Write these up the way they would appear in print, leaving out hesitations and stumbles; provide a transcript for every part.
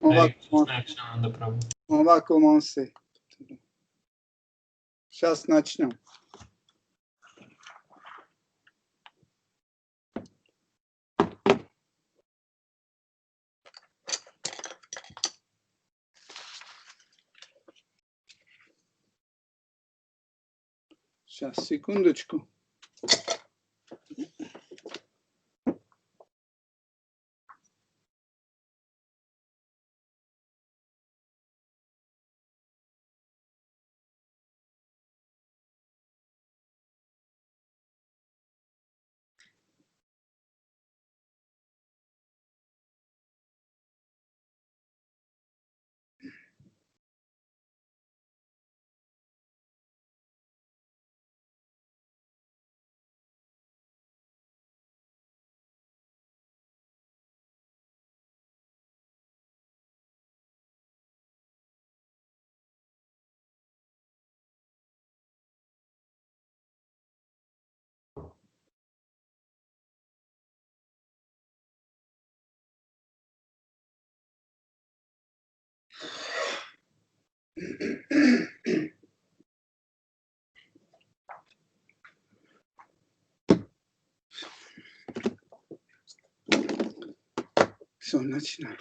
On va commencer. Сейчас начнем. Сейчас, секундочку. Все, начинаем.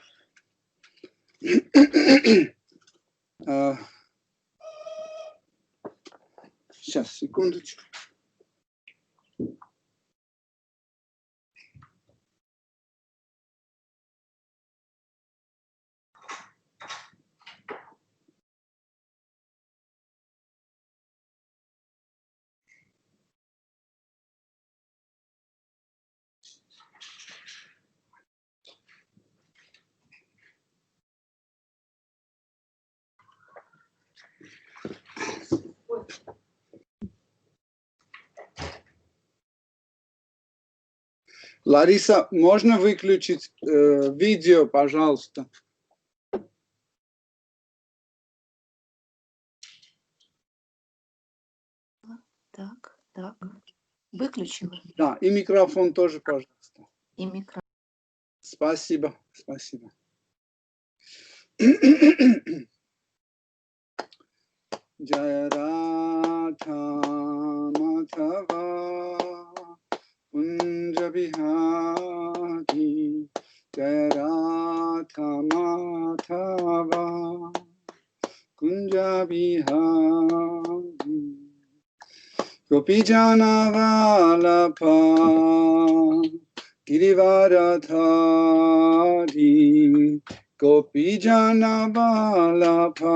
Сейчас, секундочку. Лариса, можно выключить видео, пожалуйста? Так. Выключила. Да, и микрофон тоже, пожалуйста. И микрофон. Спасибо. Jaya Radha Madhava Kunja Bihari Jaya Radha Madhava Kunja Bihari Gopijana Vallabha Girivaradhari Gopijana Vallabha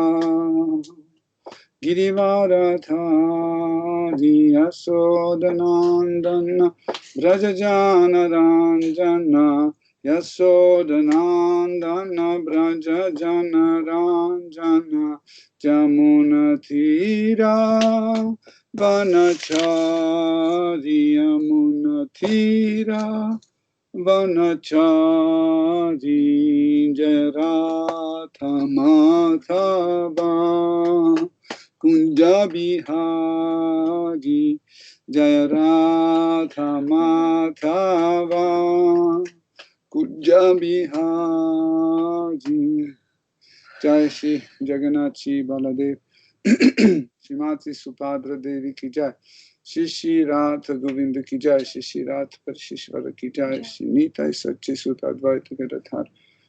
Girivaradhari Yasodanandana Brajajana Ranjana Yasodanandana Brajajana Ranjana Jamunathira Vanachari Yamunathira Vanachari Jayaratha Madhava Kunja Bihari Jayaratha Madhava Kunja Bihari Jai Shri Jagannath Ji Baladev Shrimati Subhadra Devi ki jai Shri Shri Radha Govinda ki jai Shri Shri Radha Parishishvara ki jai Shri Nitai Sache Sutta Advaita Gadadhar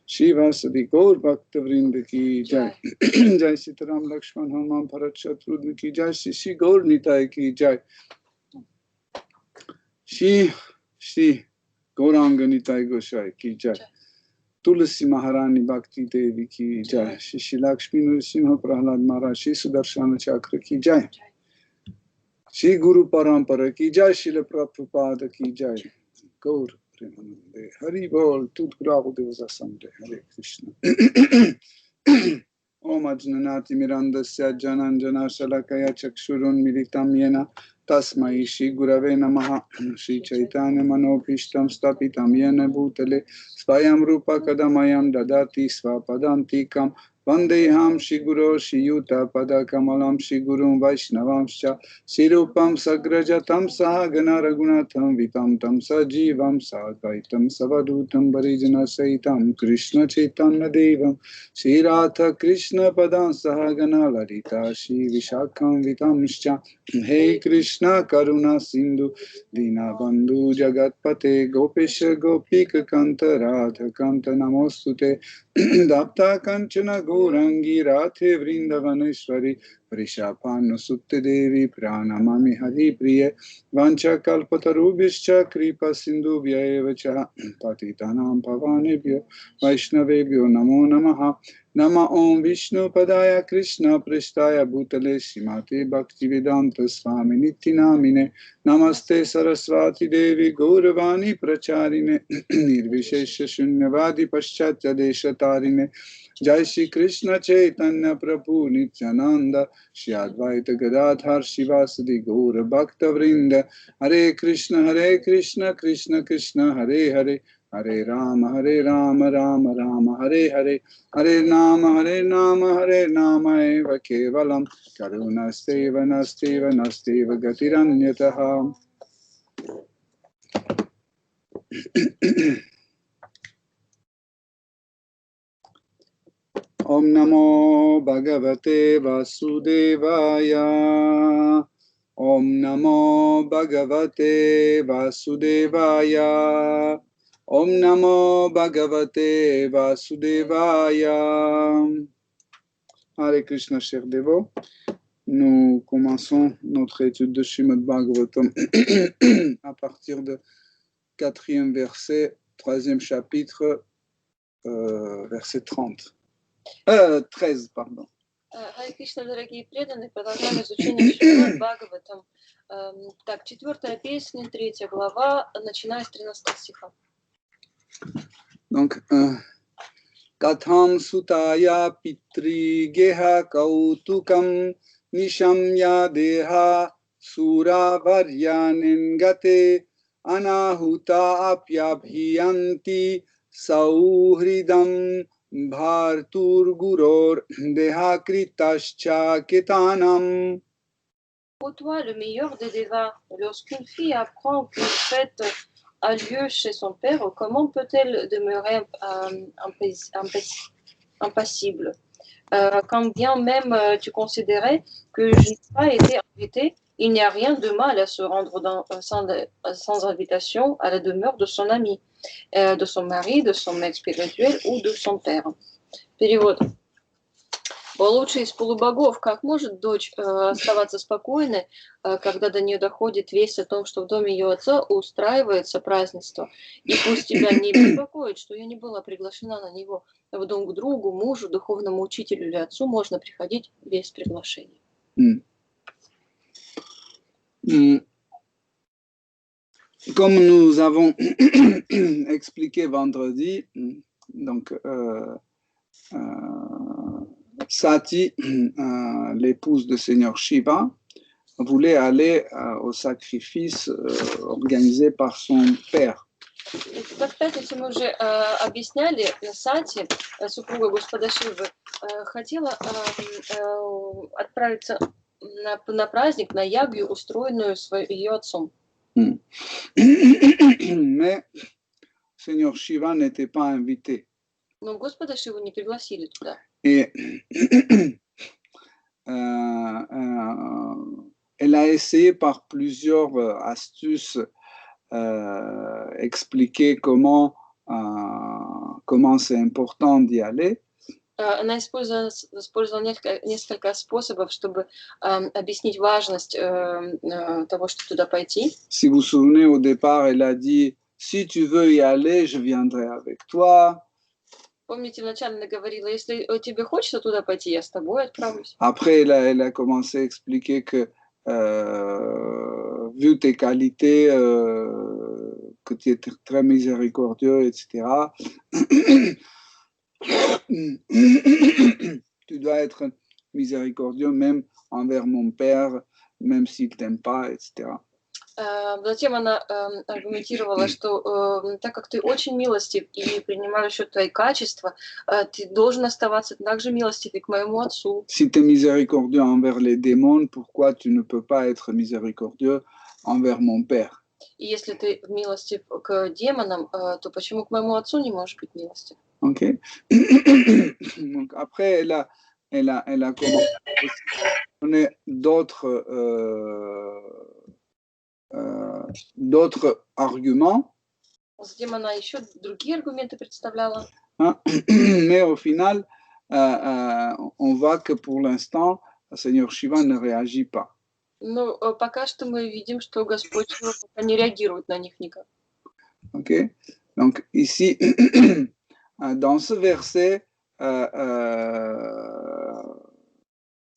Shri Vasadi Gaur Bhakta Vrinda ki jai Jai Sitaram Lakshman Hanuman Bharat Shatrugna ki jai Shri Shri Gaur Nitai ki jai Shri Gauranga Nitai Gosai ki jai Tulsi Maharani Bhakti Devi ki jai Shri Shri Lakshmi Narasimha Prahlad Maharaj Shri Sudarshana Chakra ki jai Shri Guru Parampara ki jai Srila Prabhupada ki jai Gaur Premanande Hari Bol Tud Guru Devasa Samre Hare Krishna Om Ajnanati Mirandasya Jananjana Shalakaya Chakshurun Militam Yena Tasmai Shri Gurave Namaha Shri Chaitanya Manobhishtam Stapitam Yena Bhutale Svayam Rupa Kadamayam Dadati Svapadantikam Vandeham Shiguro Shiyuta Pada Kamalam Shigurum Vaishnavamscha Sirupam Sagrajatam Sahagana Ragunatham Vitam Tam Sajivam Sadvaitam Savadutam Varijana Saitam Krishna Chaitanya Devam Shri Radha Krishna Padam Sahagana Lalita Shri Vishakam Vitamscha Hey Krishna Karuna Sindhu Dinabandhu Jagatpate Gopisha Gopika Kanta Radha Kanta Namostute Dapta Kanchana Gourangi Radhe Vrindavaneshwari Vrishapanu Sutte Devi Pranamami Hari Priye Vancha Kalpatarubhischa Kripa Sindhu Vyayevacha Patitanam Pavanebhyo Vaishnavebhyo Namo Namaha Nama Om Vishnu Padaya Krishna Prestaya Bhutale Srimate Bhaktivedanta Swami Nittinamine Namaste Saraswati Devi Gauravani Pracharine Nirvishesha Shunyavadi Paschatya Deshatarine Jai Shri Krishna Chaitanya Prabhu Nityananda Shri Advaita Gadadhar Shivasadi Gaura Bhakta Vrinda Hare Krishna Krishna Krishna Hare Hare Hare Rama Rama Rama Hare Hare Hare Nama Eva Kevalam Karuna Steva Nasteva Gatiranyataha. Om Namo Bhagavate Vasudevaya. Om Namo Bhagavate Vasudevaya. Om Namo Bhagavate Vasudevaya. Hare Krishna, chers dévots. Nous commençons notre étude de Srimad Bhagavatam à partir de 4e verset, 3e chapitre, verset 13, pardon. Харе Кришна, дорогие преданные, продолжаем изучение Шримад Бхагаватам. Так, 4-я песня, 3 глава, начиная с 13 стиха. Donc, Katham Sutaya Pitri Geha Kautukam Nishamya Deha Sura Varyanin Gate Anahuta Apyabhiyanti Sauhridam Bhartur Guror Deha Kritascha Ketanam. Ô toi, le meilleur des devas, lorsqu'une fille apprend qu'une fête a lieu chez son père, comment peut-elle demeurer impassible quand bien même tu considérais que je n'ai pas été invité, il n'y a rien de mal à se rendre sans invitation à la demeure de son ami, de son mari, de son maître spirituel ou de son père. Перевод. Лучший из полубогов, как может дочь оставаться спокойной, когда до нее доходит весть о том, что в доме ее отца устраивается празднество, и пусть тебя не беспокоит, что я не была приглашена на него в дом к другу, мужу, духовному учителю или отцу, можно приходить без приглашения. Comme nous avons expliqué vendredi, donc Sati, l'épouse de Seigneur Shiva, voulait aller au sacrifice organisé par son père. Так, в пятницу мы уже объясняли, Сати, супруга Господа Шивы, хотела отправиться на праздник, на ягью, устроенную ее отцом. Mais Seigneur Shiva n'était pas invité. Но Господа Шиву не пригласили туда. Et elle a essayé par plusieurs astuces expliquer comment c'est important d'y aller. Она использовала несколько способов, чтобы объяснить важность того, чтобы туда пойти. Si vous vous souvenez, au départ, elle a dit, si tu veux y aller, je viendrai avec toi. Помните, вначале она говорила, если тебе хочется туда пойти, я с тобой отправлюсь. Après, elle a commencé à expliquer que, vu tes qualités, que tu es très miséricordieux, etc., tu dois être miséricordieux même envers mon père, même s'il ne t'aime pas, etc. Затем она аргументировала, что так как ты очень милостив и принимаешь в счет твои качества, ты должен оставаться также милостив и к моему отцу. Si tu es miséricordieux envers les démons, pourquoi tu ne peux pas être miséricordieux envers mon Père? И если ты милостив к демонам, то почему к моему отцу не можешь быть милостив? Ok. Donc après, elle a commencé à donner d'autres arguments, Затем она еще другие аргументы представляла. hein. Mais au final, on voit que pour l'instant, le Seigneur Shiva ne réagit pas. Но пока что мы видим, что Господь пока не реагирует на них никак. Ok. Donc ici, dans ce verset,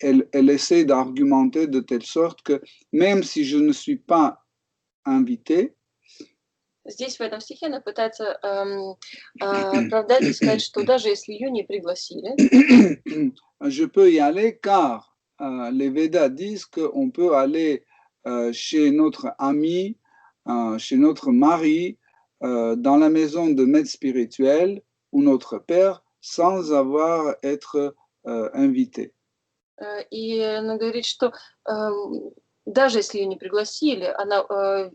elle essaie d'argumenter de telle sorte que même si je ne suis pas invité, Здесь, в этом стихе, она пытается оправдать и сказать, что даже если ее не пригласили, je peux y aller car les Védas disent qu'on peut aller chez notre ami, chez notre mari, dans la maison de maître spirituel ou notre père sans avoir être invité. и она говорит, что даже если ее не пригласили,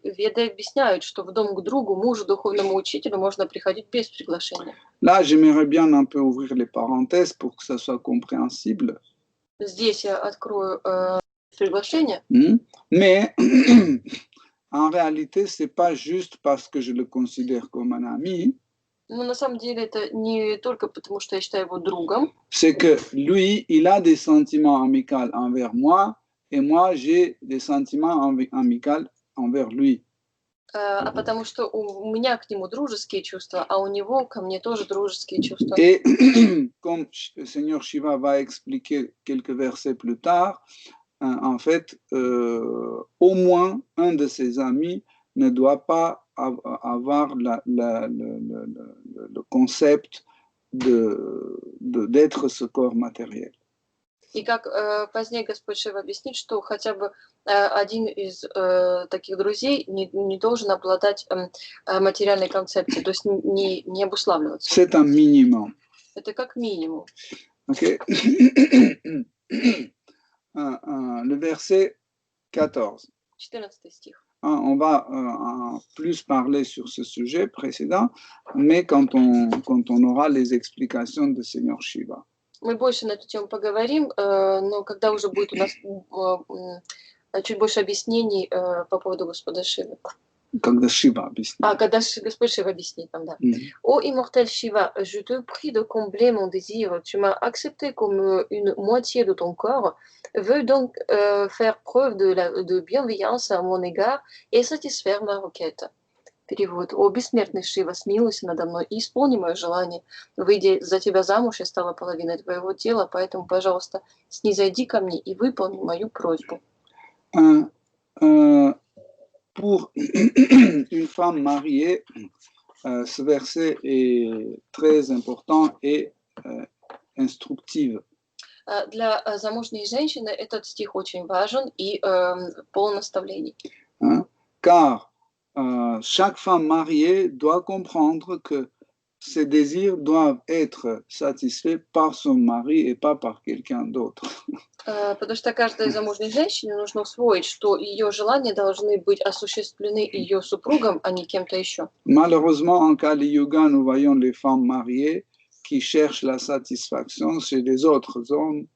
Веды объясняют, что в дом к другу, мужу, духовному учителю можно приходить без приглашения. Là, j'aimerais bien un peu ouvrir les parenthèses pour que ça soit compréhensible. Здесь я открою приглашение. Mais en réalité, c'est pas juste parce que je le considère comme un ami. Но на самом деле это не только потому, что я считаю его другом. C'est que lui, il a des sentiments amicaux envers moi et moi, j'ai des sentiments amicaux envers lui. А потому что у меня к нему дружеские чувства, а у него ко мне тоже дружеские чувства. Et comme le Seigneur Shiva va expliquer quelques versets plus tard, en fait, au moins un de ses amis ne doit pas avoir le concept d'être ce corps matériel. И как позднее Господь Шива объяснит, что хотя бы один из таких друзей не должен обладать материальной концепцией, то есть не обуславливаться. C'est un minimum. Это как минимум. Okay. Le verset 14. 14 стих. On va plus parler sur ce sujet précédent, mais quand on aura les explications de Seigneur Shiva. Мы больше на эту тему поговорим, но когда уже будет у нас чуть больше объяснений по поводу Господа Шивы. Когда Shiva объяснит. Когда Господь Шива объяснит нам, да. Ô immortel Shiva, je te prie de combler mon désir. Tu m'as accepté comme une moitié de ton corps. Veuille donc faire preuve de bienveillance à mon égard et satisfaire ma requête. Перевод. О бессмертный Шива, смилуйся надо мной и исполни мое желание. Выйди за тебя замуж, я стала половиной твоего тела, поэтому, пожалуйста, снизойди ко мне и выполни мою просьбу. Pour une femme mariée, ce verset est très important et instructif. Для замужней женщины этот стих очень важен и полон наставлений. Car chaque femme mariée doit comprendre que ses désirs doivent être satisfaits par son mari et pas par quelqu'un d'autre. Потому что каждой замужней женщине нужно усвоить, что ее желания должны быть осуществлены ее супругом, а не кем-то еще. Malheureusement, en Kali Yuga, nous voyons les femmes mariées qui cherchent la satisfaction chez les autres hommes.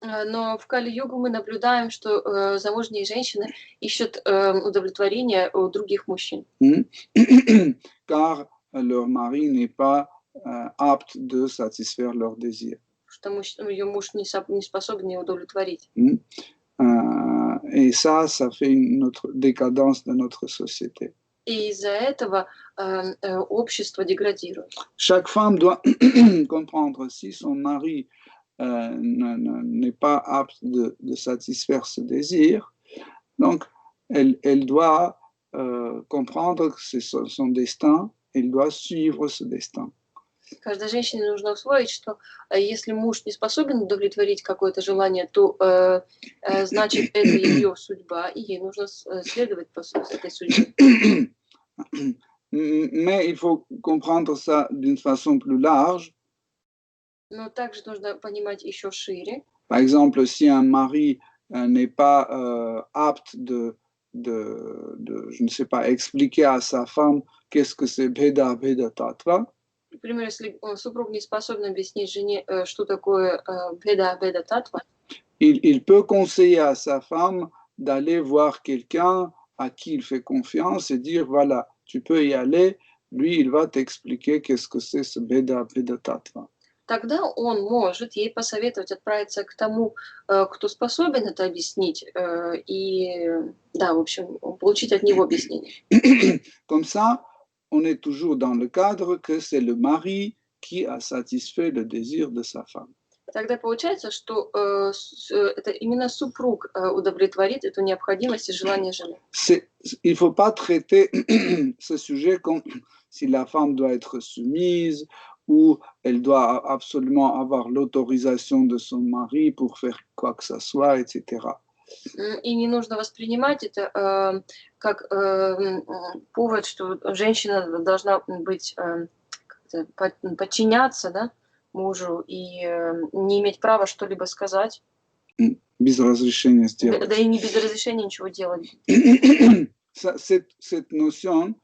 Но в Кали-югу мы наблюдаем, что замужние женщины ищут удовлетворение у других мужчин. Car leur mari n'est pas apte de satisfaire leurs désirs. Что ее муж не способен ее удовлетворить. Et ça fait notre décadence de notre société. И из-за этого общество деградирует. Chaque femme doit comprendre si son mari n'est pas apte de satisfaire ce désir, donc elle doit comprendre que c'est son destin, elle doit suivre ce destin. Каждой женщине нужно усвоить, что если муж не способен удовлетворить какое-то желание, то значит это ее судьба, и ей нужно следовать по этой судьбе. Mais il faut comprendre ça d'une façon plus large. Но также нужно понимать еще шире. Par exemple, si un mari n'est pas apte je ne sais pas, expliquer à sa femme qu'est-ce que c'est Bheda Bheda Tattva, Например, если супруг не способен объяснить жене, что такое Беда Беда Татва, il peut conseiller à sa femme d'aller voir quelqu'un à qui il fait confiance et dire, voilà, tu peux y aller, lui, il va t'expliquer qu'est-ce que c'est ce Bheda Bheda Tattva. тогда он может ей посоветовать отправиться к тому, кто способен это объяснить, и, да, в общем, получить от него объяснение. Comme ça, on est toujours dans le cadre que c'est le mari qui a satisfait le désir de sa femme. Тогда получается, что это именно супруг удовлетворит эту необходимость и желание жены. Il ne faut pas traiter ce sujet comme si la femme doit être soumise ou elle doit absolument avoir l'autorisation de son mari pour faire quoi que ce soit, etc. И не нужно воспринимать это как повод, что женщина должна быть подчиняться, да, мужу и не иметь права что-либо сказать. Без разрешения сделать. Да и не без разрешения ничего делать. Cette notion,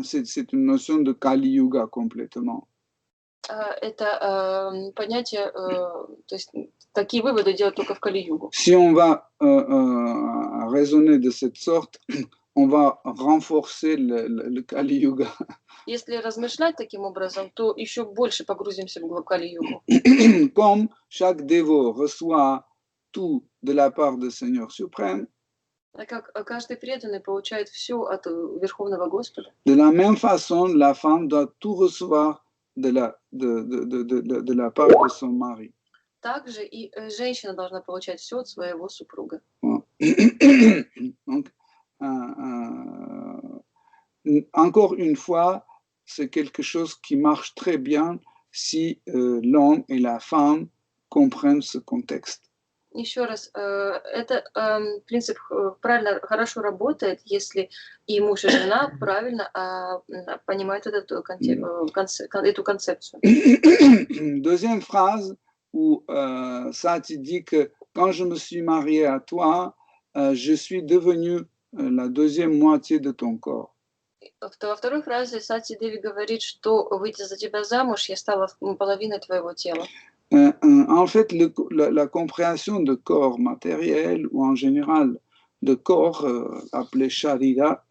c'est une notion de Kali Yuga complètement. Это понятие, то есть такие выводы делать только в Кали-югу. Si on va raisonner de cette sorte, on va renforcer le Kali Yuga. Если размышлять таким образом, то еще больше погрузимся в Кали-югу. Comme chaque dévot reçoit tout de la part du Seigneur suprême, Так как каждый преданный получает все от Верховного Господа. De la même façon, la femme doit tout recevoir de la part de son mari. Также и женщина должна получать все от своего супруга. Donc, encore une fois, c'est quelque chose qui marche très bien si l'homme et la femme comprennent ce contexte. Еще раз, это принцип правильно, хорошо работает, если и муж, и жена правильно понимают эту концепцию. Deuxième phrase où Sati dit que quand je me suis mariée à toi, je suis devenue la deuxième moitié de ton corps. Во второй фразе Сати Деви говорит, что выйдя за тебя замуж, я стала половиной твоего тела. En fait, la compréhension de corps matériel ou en général de corps appelé sharira.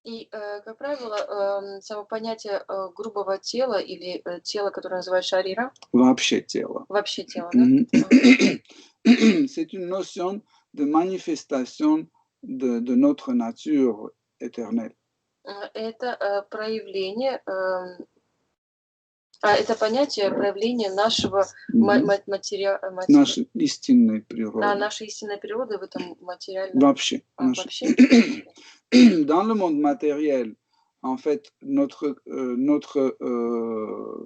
И, как правило, само понятие грубого тела или тела, которое называют шарира. Вообще тело. Вообще тело, да? C'est une notion de manifestation de notre nature éternelle. Это проявление, это понятие проявления нашего материала. Нашей истинной природы. Нашей истинной природы в этом материальном. Вообще. Вообще. Dans le monde matériel, en fait, notre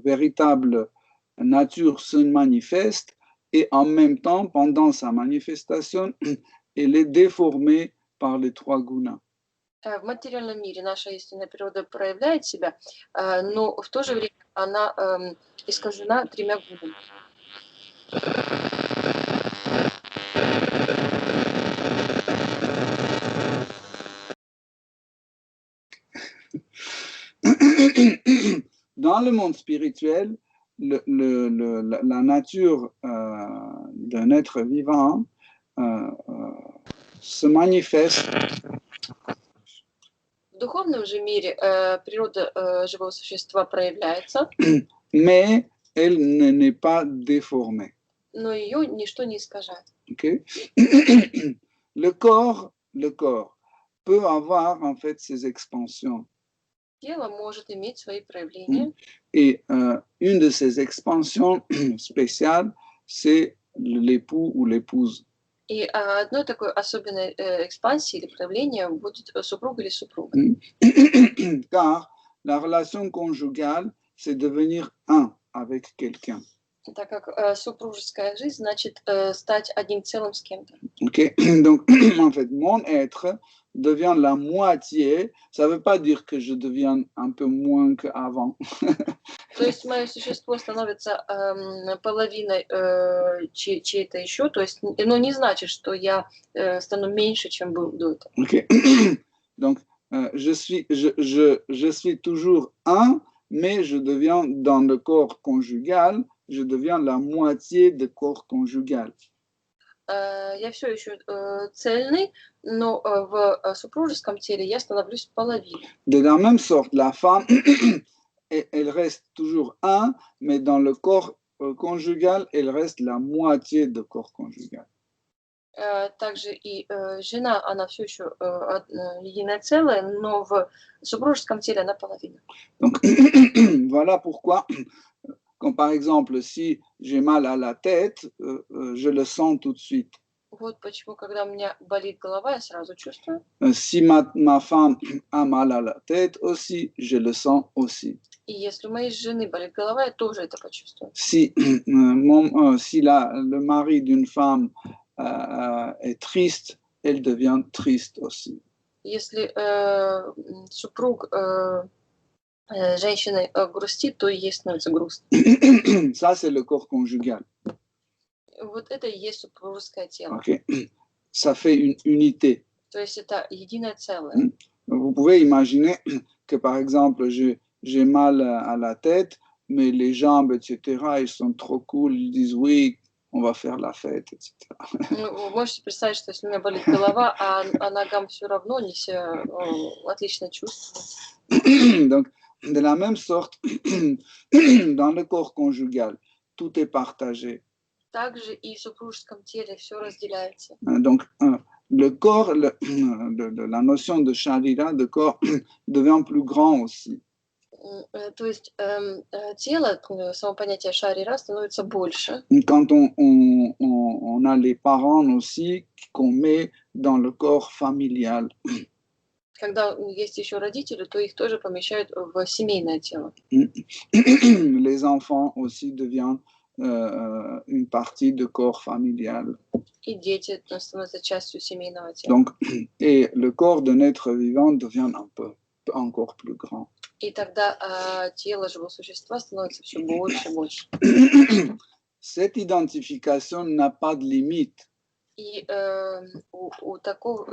véritable nature se manifeste et en même temps, pendant sa manifestation, elle est déformée par les trois gunas. В материальном мире наша истинная природа проявляет себя, но в то же время она искажена тремя гунами. Dans le monde spirituel, la nature d'un être vivant se manifeste. В духовном же мире природа живого существа проявляется, mais elle n'est pas déformée. Но ее ничто не искажает. Okay? Le corps peut avoir en fait ses expansions. Тело может иметь свои проявления. Et une de ces expansions spéciales, c'est l'époux ou l'épouse. И одной такой особенной экспансии или проявления будет супруг или супруга. Car la relation conjugale c'est devenir un avec quelqu'un. Так как супружеская жизнь значит стать одним целым с кем-то. Ok. Donc, en fait, mon être devient la moitié. Ça ne veut pas dire que je deviens un peu moins qu'avant. То есть мое существо становится половиной чьей-то еще, то есть, но не значит, что я стану меньше, чем был до этого. Ok. Donc, je suis toujours un, mais je deviens dans le corps conjugal, je deviens la moitié du corps conjugal. Я все еще цельный, но в супружеском теле я становлюсь половиной. De la même sorte, la femme, elle reste toujours un, mais dans le corps conjugal, elle reste la moitié du corps conjugal. Также и жена, она все еще единое целое, но в супружеском теле она половина. Donc, voilà pourquoi, quand par exemple, si j'ai mal à la tête, je le sens tout de suite. Вот почему, когда у меня болит голова, я сразу чувствую. Si ma femme a mal à la tête aussi, je le sens aussi. И если у моей жены болит голова, я тоже это почувствую. Si, si le mari d'une femme est triste, elle devient triste aussi. Если супруг женщины грустит, то и ей становится грустно. Ça, c'est le corps conjugal. Вот это и есть супружеское тело. Okay. Ça fait une unité. То есть это единое целое. Vous pouvez imaginer que, par exemple, j'ai mal à la tête, mais les jambes, etc., ils sont trop cool, ils disent oui, on va faire la fête, etc. Вы можете представить, что если у меня болит голова, а ногам все равно, они себя отлично чувствуют. Donc, de la même sorte, dans le corps conjugal, tout est partagé. Также и в супружеском теле все разделяется. Donc, le corps, la notion de sharira, de corps, devient plus grand aussi. То есть тело, само понятие шарира становится больше. Quand on a les parents aussi qu'on met dans le corps familial. Когда есть еще родители, то их тоже помещают в семейное тело. Les enfants aussi deviennent une partie du corps familial. И дети становятся частью семейного тела. Donc, et le corps d'un être vivant devient un peu encore plus grand. И тогда тело живого существа становится все больше и больше. Cette identification n'a pas de limite. И у такого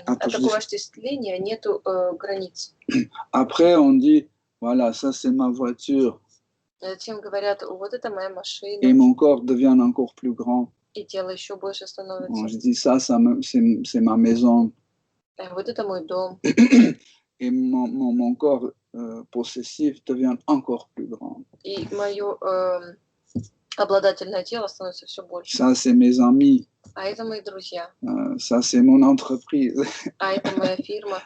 отождествления нету границ. Après, on dit, voilà, ça c'est ma voiture. Затем говорят, вот это моя Et машина, mon corps devient encore plus grand. и тело еще больше Bon, становится. je dis, ça c'est ma maison. Вот это мой дом. Et mon corps possessif devient encore plus grand. И мое обладательное тело становится все больше. Ça, c'est mes amis. А это мои друзья. Ça, c'est mon entreprise. А это моя фирма.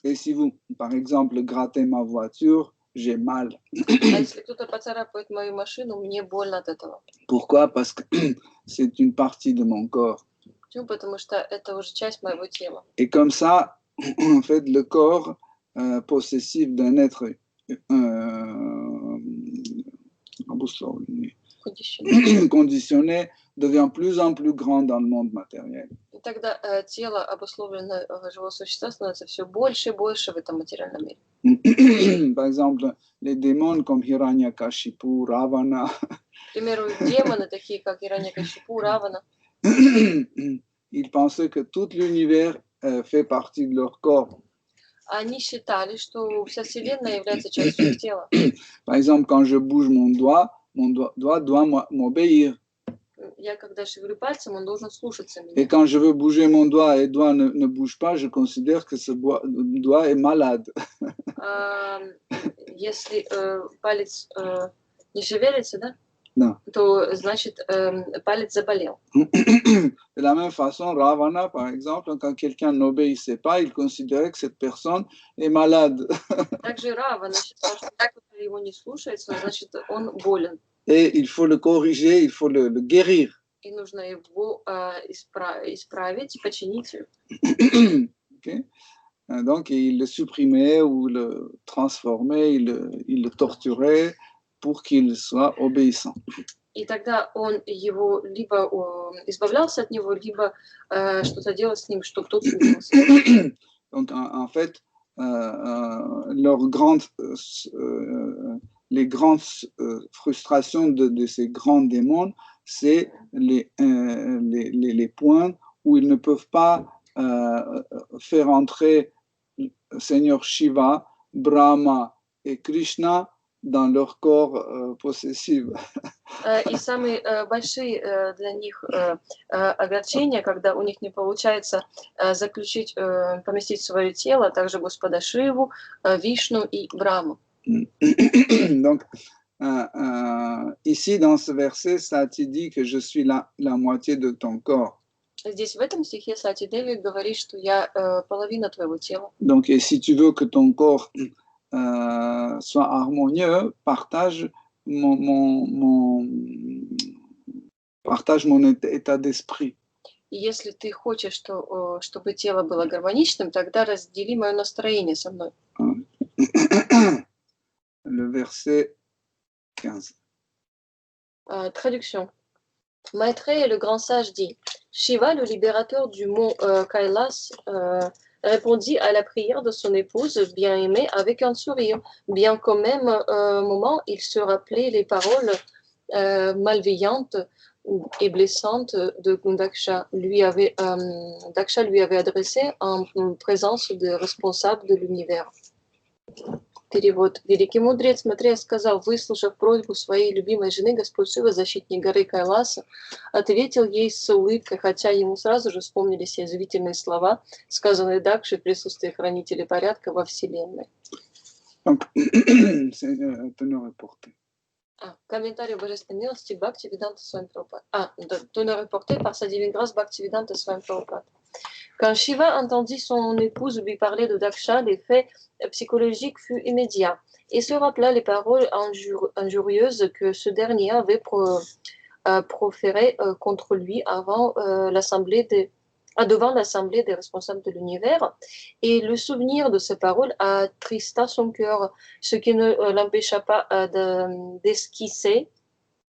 Et si vous, par exemple, grattez ma voiture, j'ai mal. А если кто-то поцарапает мою машину, мне больно от этого. Pourquoi? Parce que c'est une partie de mon corps. Почему? Потому что это уже часть моего тела. Et comme ça, en fait, le corps possessif d'un être conditionné devient plus en plus grand dans le monde matériel. И тогда тело обусловленное живого существа становится все больше и больше в этом материальном мире. Par exemple, les démons comme Hiranyakashipu, Ravana. К примеру, демоны, такие как Ираньякашипу, Равана, Ils pensaient que tout l'univers fait partie de leur corps. они считали, что вся Вселенная является частью их тела. Par exemple, quand je bouge mon doigt doit m'obéir. Я когда шевелю пальцем, он должен слушаться Et меня. quand je veux bouger mon doigt et le doigt ne bouge pas, je considère que ce doigt est malade. Если палец не шевелится, да? Да. То значит палец заболел. De la même façon, Ravana, par exemple, quand quelqu'un n'obéissait pas, il considérait que cette personne est malade. Также Равана считал, что кто-то его не слушается, значит он болен. Et il faut le corriger, il faut le guérir. И нужно его исправить, починить. Okay? Donc, il le supprimait ou le transformait, il le torturait pour qu'il soit obéissant. И тогда он его либо избавлялся от него, либо что-то делал с ним, чтобы тот слушался. Donc, en fait, les grandes frustrations de ces grands démons, c'est les points où ils ne peuvent pas faire entrer Seigneur Shiva, Brahma et Krishna dans leur corps possessif. И самые большие для них огорчения, когда у них не получается заключить, поместить в свое тело также Господа Шиву, Вишну и Браму. Donc, ici, dans ce verset, Sati dit que je suis la moitié de ton corps. Здесь в этом стихе Сати Деви говорит, что я половина твоего тела. Donc, et si tu veux que ton corps soit harmonieux, partage mon état d'esprit. И если ты хочешь, чтобы тело было гармоничным, тогда раздели мое настроение со мной. Le verset 15. Traduction. Maitreya, le grand sage, dit: Shiva, le libérateur du mont Kailas, répondit à la prière de son épouse bien-aimée avec un sourire, bien qu'au même moment il se rappelait les paroles malveillantes et blessantes de Daksha Daksha lui avait adressées en présence des responsables de l'univers. Перевод. Великий мудрец Матрея сказал: выслушав просьбу своей любимой жены, Господь Шива, защитник горы Кайласа, ответил ей с улыбкой, хотя ему сразу же вспомнились язвительные слова, сказанные Дакшей в присутствии хранителей порядка во Вселенной. Комментарий Божественной милости Бхактивиданта Свами Прабхупад. Tonneau reporté par sa divine grâce Bhaktivedanta Swami Prabhupada. Quand Shiva entendit son épouse lui parler de Daksha, l'effet psychologique fut immédiat et se rappela les paroles injurieuses que ce dernier avait proférées contre lui devant l'assemblée des responsables de l'univers, et le souvenir de ces paroles attrista son cœur, ce qui ne l'empêcha pas d'esquisser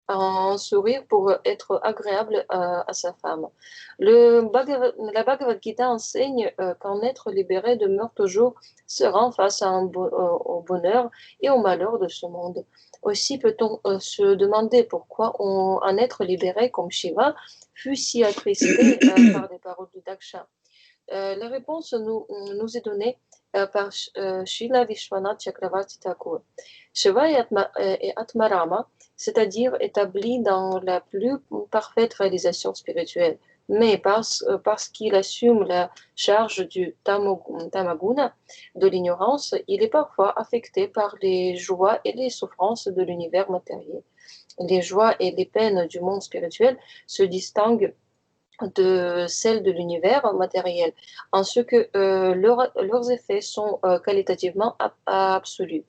un sourire pour être agréable à sa femme. La Bhagavad Gita enseigne qu'un être libéré demeure toujours serein face au bonheur et au malheur de ce monde. Aussi peut-on se demander pourquoi un être libéré comme Shiva fut si attristé par les paroles de Daksha. La réponse nous est donnée par Srila Vishwanath Chakravarti Thakur. Shiva est Atmarama, c'est-à-dire établi dans la plus parfaite réalisation spirituelle. Mais parce qu'il assume la charge du tamaguna, de l'ignorance, il est parfois affecté par les joies et les souffrances de l'univers matériel. Les joies et les peines du monde spirituel se distinguent de celles de l'univers matériel, en ce que leurs effets sont qualitativement absolus.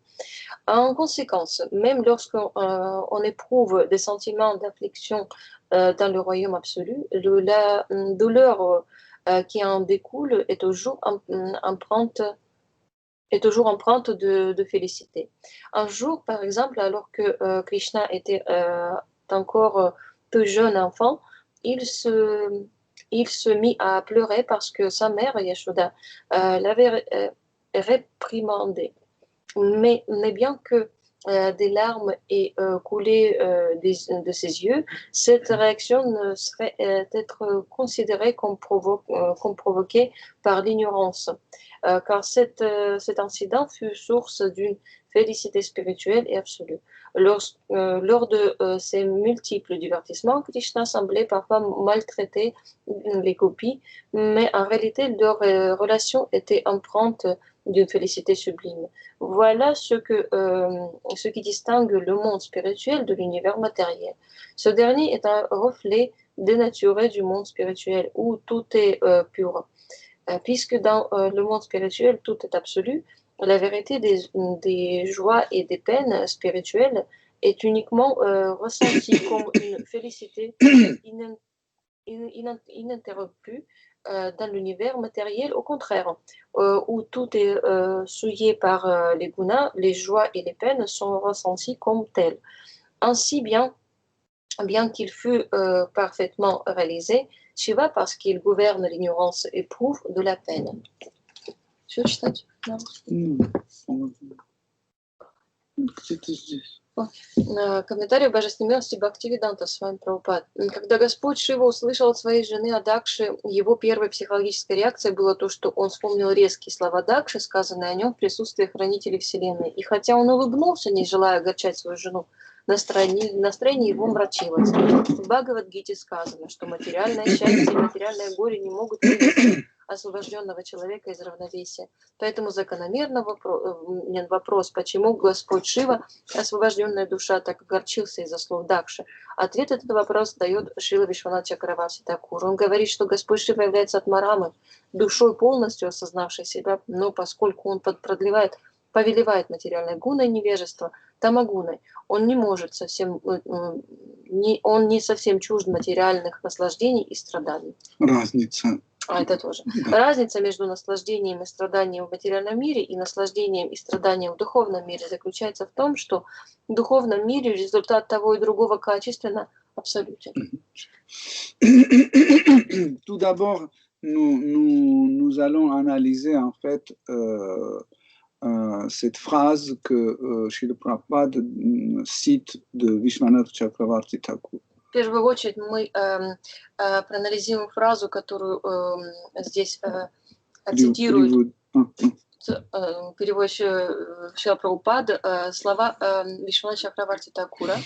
En conséquence, même lorsqu'on éprouve des sentiments d'affliction dans le royaume absolu, la douleur qui en découle est toujours empreinte de félicité. Un jour, par exemple, alors que Krishna était encore peu jeune enfant, il se mit à pleurer parce que sa mère, Yashoda, l'avait réprimandé. Mais bien que des larmes aient coulé de ses yeux, cette réaction ne serait être considérée comme provoquée par l'ignorance, car cet incident fut source d'une félicité spirituelle et absolue. Lors de ces multiples divertissements, Krishna semblait parfois maltraiter les gopis, mais en réalité leur relation était empreinte d'une félicité sublime. Voilà ce qui distingue le monde spirituel de l'univers matériel. Ce dernier est un reflet dénaturé du monde spirituel où tout est pur. Puisque dans le monde spirituel, tout est absolu, la vérité des joies et des peines spirituelles est uniquement ressentie comme une félicité ininterrompue dans l'univers matériel, au contraire, où tout est souillé par les gunas, les joies et les peines sont ressenties comme telles. Ainsi, bien qu'il fût parfaitement réalisé, Shiva, parce qu'il gouverne l'ignorance, éprouve de la peine. Tu veux читать? Комментарий Божественной милости Бхактивиданта с вами Прабхупад. Когда Господь Шива услышал от своей жены о Дакше, его первой психологической реакцией было то, что он вспомнил резкие слова Дакши, сказанные о нем в присутствии хранителей Вселенной. И хотя он улыбнулся, не желая огорчать свою жену, настроение его мрачилось. В Бхагавад-гите сказано, что материальное счастье и материальное горе не могут вывести освобожденного человека из равновесия. Поэтому закономерно вопрос, почему Господь Шива, освобожденная душа, так огорчился из-за слов Дакши. Ответ этот вопрос дает Шрила Вишванат Чакраварти Такур. Он говорит, что Господь Шива является Атмарамой, душой полностью осознавшей себя, но поскольку он повелевает материальной гуной невежества, тамагуной, он не совсем чужд материальных наслаждений и страданий. Разница. Это тоже. Разница между наслаждением и страданием в материальном мире и наслаждением и страданием в духовном мире заключается в том, что в духовном мире результат того и другого качественно абсолютен. Tout d'abord, nous allons analyser en fait cette phrase que Srila Prabhupada cite de Vishwanath Chakravarti Thakur. В первую очередь мы проанализируем фразу, которую здесь цитирует переводчик Шрила Прабхупада, слова Вишваната Чакраварти Такура.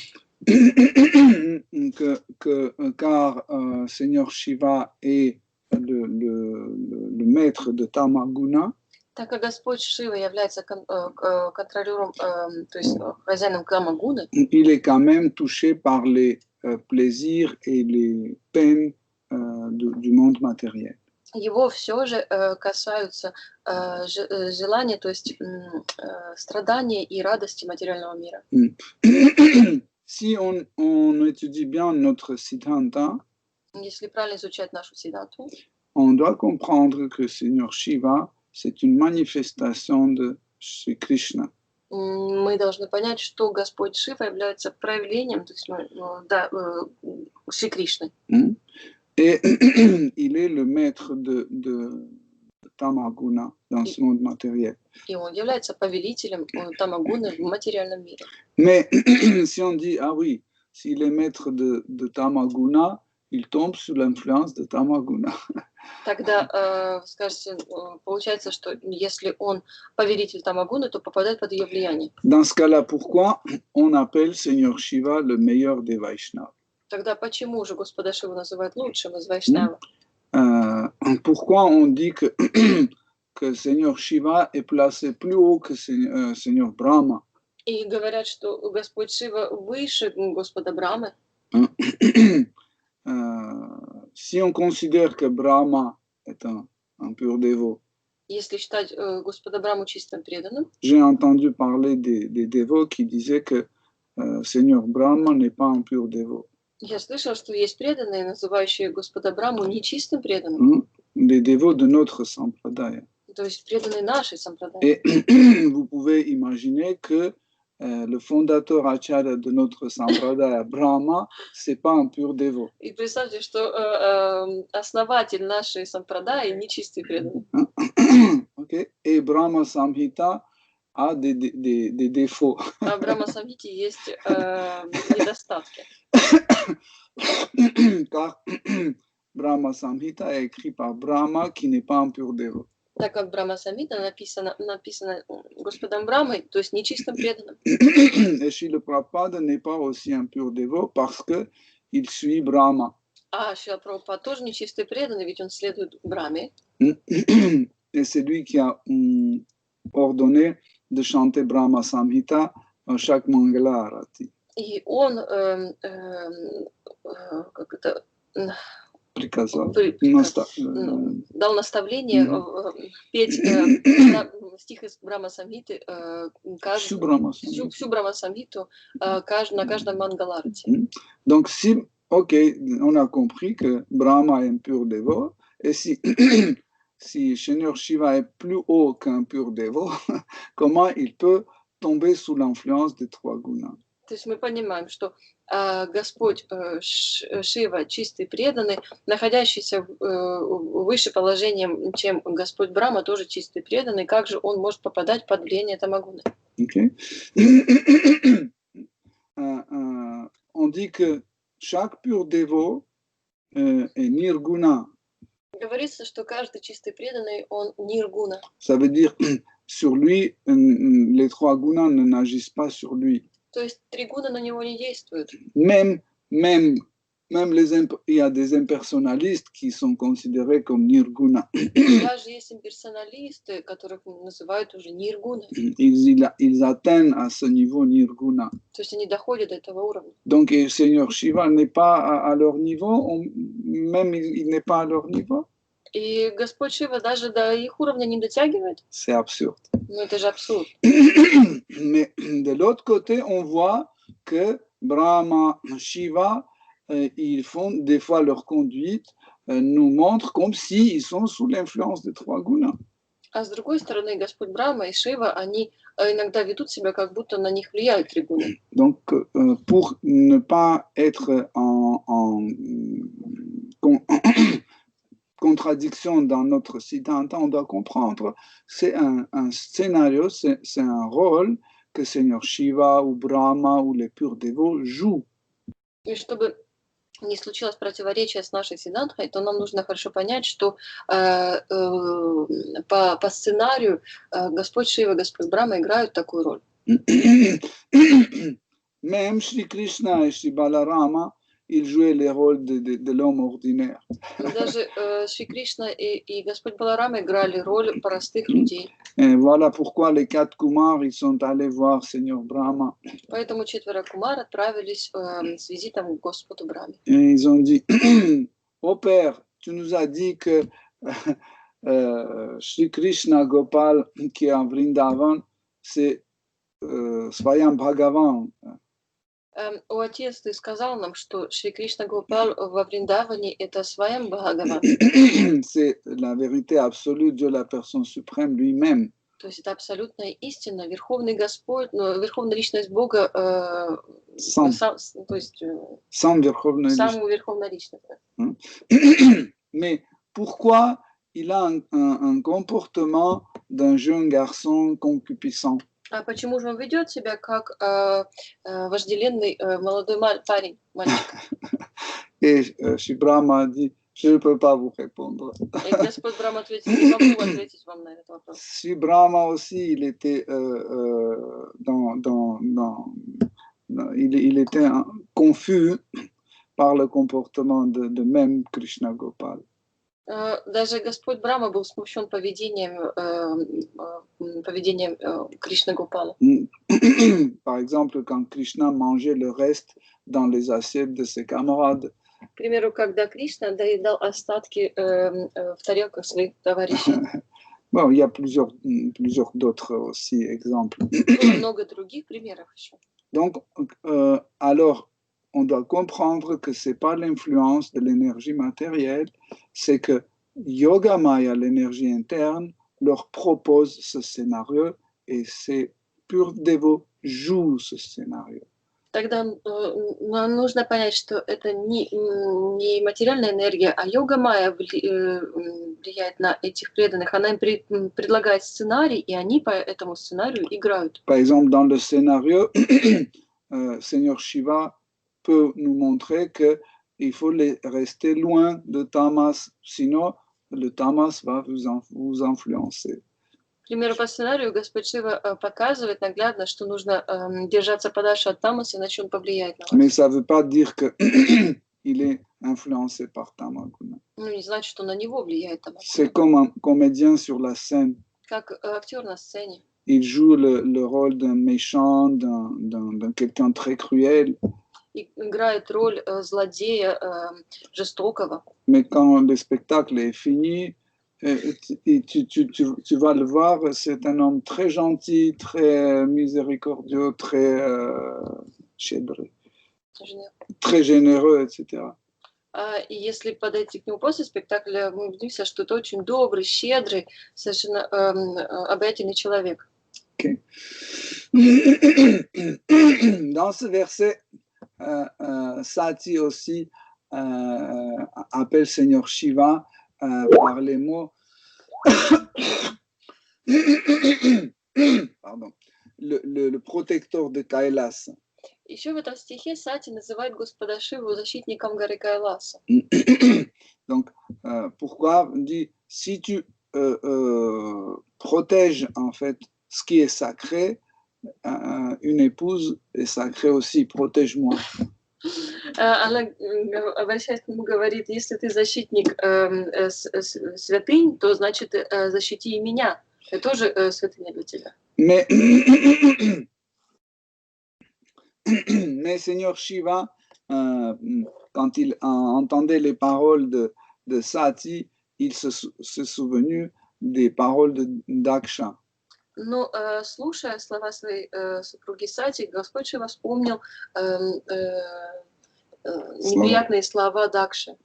Car Seigneur Shiva est le maître de Tamaguna. Так как Господь Шива является контролером, то есть хозяином Тамагуны, il est quand même touché par les plaisirs et les peines du monde matériel. Его все же касаются желания, то есть страдания и радости материального мира. Si on étudie bien notre Siddhanta, Если правильно изучать нашу Сиддханту, on doit comprendre que Seigneur Shiva, c'est une manifestation de Shri Krishna. Мы должны понять, что Господь Шива является проявлением, то есть, Шри Кришны. Et il est le maître de Tamaguna dans ce monde matériel. И он является повелителем Тамагуны в материальном мире. Mais si on dit, ah oui, s'il est maître de Tamaguna, il tombe sous l'influence de Tamaguna. Тогда, скажете, получается, что если он повелитель Тамагуны, то попадает под ее влияние. Dans ce cas-là, pourquoi on appelle Seigneur Shiva le meilleur des Vaishnavas? Тогда почему же Господа Шиву называют лучшим из Вайшнава? Pourquoi on dit que Seigneur Shiva est placé plus haut que Seigneur Brahma? И говорят, что Господь Шива выше Господа Брамы. Si on considère que Brahma est un pur dévot, Если считать Господа Браму чистым преданным, j'ai entendu parler des dévots qui disaient que Seigneur Brahma n'est pas un pur dévot. я слышал, что есть преданные, называющие Господа Браму нечистым преданным, Des dévots de notre sampradaya. то есть преданные нашей сампрадай. Et vous pouvez imaginer que le fondateur acharya de notre sampradaya, Brahma, c'est pas un pur dévot. И представьте, что основатель нашей сампрадаи нечистый преданный. Okay? Et Brahma Samhita a des défauts. А в Брахма Самхите есть недостатки. Car Brahma Samhita est écrit par Brahma qui n'est pas un pur dévot. Так как Брахма Самхита написано Господом Брамой, то есть нечистым преданным. Et Srila Prabhupada n'est pas aussi un pur dévot parce qu'il suit Brahma. А Шрила Прабхупада тоже нечистый преданный, ведь он следует Браме. Et c'est lui qui a ordonné de chanter Brahma Samhita à chaque Mangala Arati. И он Приказал. дал наставление петь стих из Брахма Самхиты, Всю Брахма всю Брахма Самхиту на каждом Мангаларате. Donc, si, ok, on a compris que Brahma est un pur dévot, Et si, si Seigneur Shiva est plus haut qu'un pur dévot, comment il peut tomber sous l'influence des trois gunas? То есть мы понимаем, что Господь Шива, чистый преданный, находящийся выше положением, чем Господь Брахма, тоже чистый преданный, как же он может попадать под влияние тамагуны? Okay. On dit que chaque pur dévot est nirguna. Говорится, что каждый чистый преданный, он ниргуна. Ça veut dire sur lui, les trois gunas ne n'agissent pas sur lui. То есть три гуна на него не действуют. Même il y a des impersonnalistes qui sont considérés comme nirguna. Даже есть имперсоналисты, которых называют уже ниргуны. Ils atteignent à ce niveau nirguna. То есть они доходят до этого уровня. Donc, le Seigneur Shiva n'est pas à leur niveau, même il n'est pas à leur niveau. И Господь Шива даже до их уровня не дотягивает. C'est absurde. Ну это же абсурд. Mais de l'autre côté, on voit que Brahma, Shiva, ils font des fois leur conduite, nous montre comme s'ils sont sous l'influence des trois gunas. А с другой стороны, Господь Брахма и Шива, они иногда ведут себя, как будто на них влияют три гуны. Donc, pour ne pas être en contradiction dans notre Siddhanta, on doit comprendre, c'est un scénario, c'est un rôle que Seigneur Shiva ou Brahma ou les purs dévots jouent. И чтобы не случилось противоречия с нашей сиддхантой, то нам нужно хорошо понять, что по сценарию Господь Шива и Господь Брахма играют такую роль. Même Shri Krishna et Shri Balarama, ils jouaient les rôles de l'homme ordinaire. Даже Шри Кришна и Господь Баларама играли роль простых людей. Et voilà pourquoi les quatre Kumars, ils sont allés voir Seigneur Brahma. Поэтому четверо Кумар отправились с визитом к Господу Брахме. Et ils ont dit, ô Père, tu nous as dit que Shri Krishna Gopal, qui est en Vrindavan, c'est Swayam Bhagavan. О Отец, ты сказал нам, что Шри Кришна Гопал во Вриндаване это Сваям Бхагаван. C'est la vérité absolue, Dieu la personne suprême lui-même. То есть это абсолютная истина, Верховный Господь, Верховная Личность Бога, Сам. то есть Sans Verkhovna самую Верховную Личность. Mais pourquoi il a un comportement d'un jeune garçon concupiscent? А почему же он ведет себя как вожделенный молодой парень, мальчик? Et Shri Brahma a dit, je ne peux pas vous répondre. И Господь Брахма ответил, не могу ответить вам на этот вопрос. Shri Brahma aussi, il était il était confus par le comportement de même Krishna Gopal. Даже Господь Брахма был смущен поведением Кришны Гопала. Par exemple, quand Krishna mangeait le reste dans les assiettes de ses camarades. К примеру, когда Кришна доедал остатки в тарелках своих товарищей. Bon, il y a plusieurs d'autres aussi exemples. Было много других примеров еще. Donc, alors, on doit comprendre que ce n'est pas l'influence de l'énergie matérielle, c'est que Yoga Maya, l'énergie interne, leur propose ce scénario et ces purs dévots jouent ce scénario. Тогда нам нужно понять, что это не материальная энергия, а йога майя влияет на этих преданных. Она им предлагает сценарий, и они по этому сценарию играют. Par exemple, dans le scénario, Seigneur Shiva peut nous montrer qu'il faut rester loin de Tamas, sinon le Tamas va vous influencer. К примеру, по сценарию Господь Шива показывает наглядно, что нужно держаться подальше от Тамаса, иначе он повлияет на вас. Mais ça ne veut pas dire qu'il est influencé par Tamaguna. Ну, не значит, что на него влияет Тамас. C'est comme un comédien sur la scène. Как актер на сцене. Il joue le rôle d'un méchant, d'un quelqu'un très cruel. Играет роль злодея жестокого. Mais quand le spectacle est fini, tu vas le voir, c'est un homme très gentil, très miséricordieux, très généreux, etc. И если подойти к нему после спектакля, мы убедимся, что это очень добрый, щедрый, совершенно обаятельный человек. Ok. Dans ce verset, Sati aussi appelle Seigneur Shiva par les mots pardon, le protecteur de Kailas. Еще в этом стихе Сати называет Господа Шиву защитником горы Кайласа. Donc, pourquoi on dit si tu protèges en fait ce qui est sacré, une épouse est sacrée aussi, protège-moi. Она, обращаясь к нему, говорит, если ты защитник святынь, то значит защити и меня. Это тоже святыня для тебя. Mais Seigneur Shiva, quand il entendait les paroles de Sati, il se souvenu des paroles d'Aksha. Но, слушая слова своей супруги Сати, Господь Шива вспомнил неприятные слова Дакши.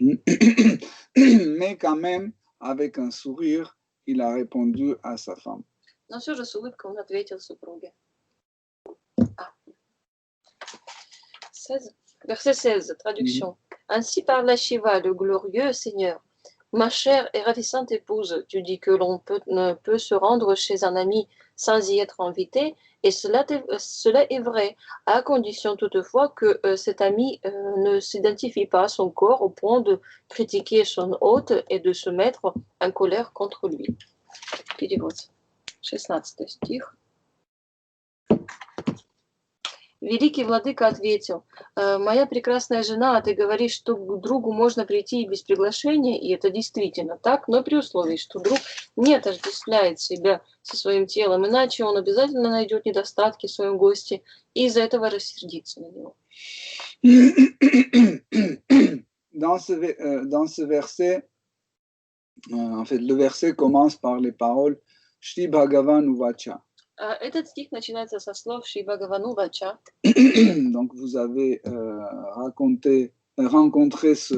Mais quand même, avec un sourire, il a répondu à sa femme. Но все же с улыбкой он ответил супруге. Verset 16, traduction. Ainsi parla Shiva, le glorieux Seigneur. Ma chère et ravissante épouse, tu dis que l'on ne peut se rendre chez un ami sans y être invité, et cela est vrai, à condition toutefois que cet ami ne s'identifie pas à son corps au point de critiquer son hôte et de se mettre en colère contre lui. Перевод. 16 стих. Великий владыка ответил: «Моя прекрасная жена, ты говоришь, что к другу можно прийти и без приглашения, и это действительно так, но при условии, что друг не отождествляет себя со своим телом, иначе он обязательно найдет недостатки в своем госте и из-за этого рассердится на него». Dans ce verset, en fait, le verset commence par les paroles Shri Bhagavan Uvacha. Этот стих начинается со слов Шри Бхагавану Вача. Donc vous avez rencontré ces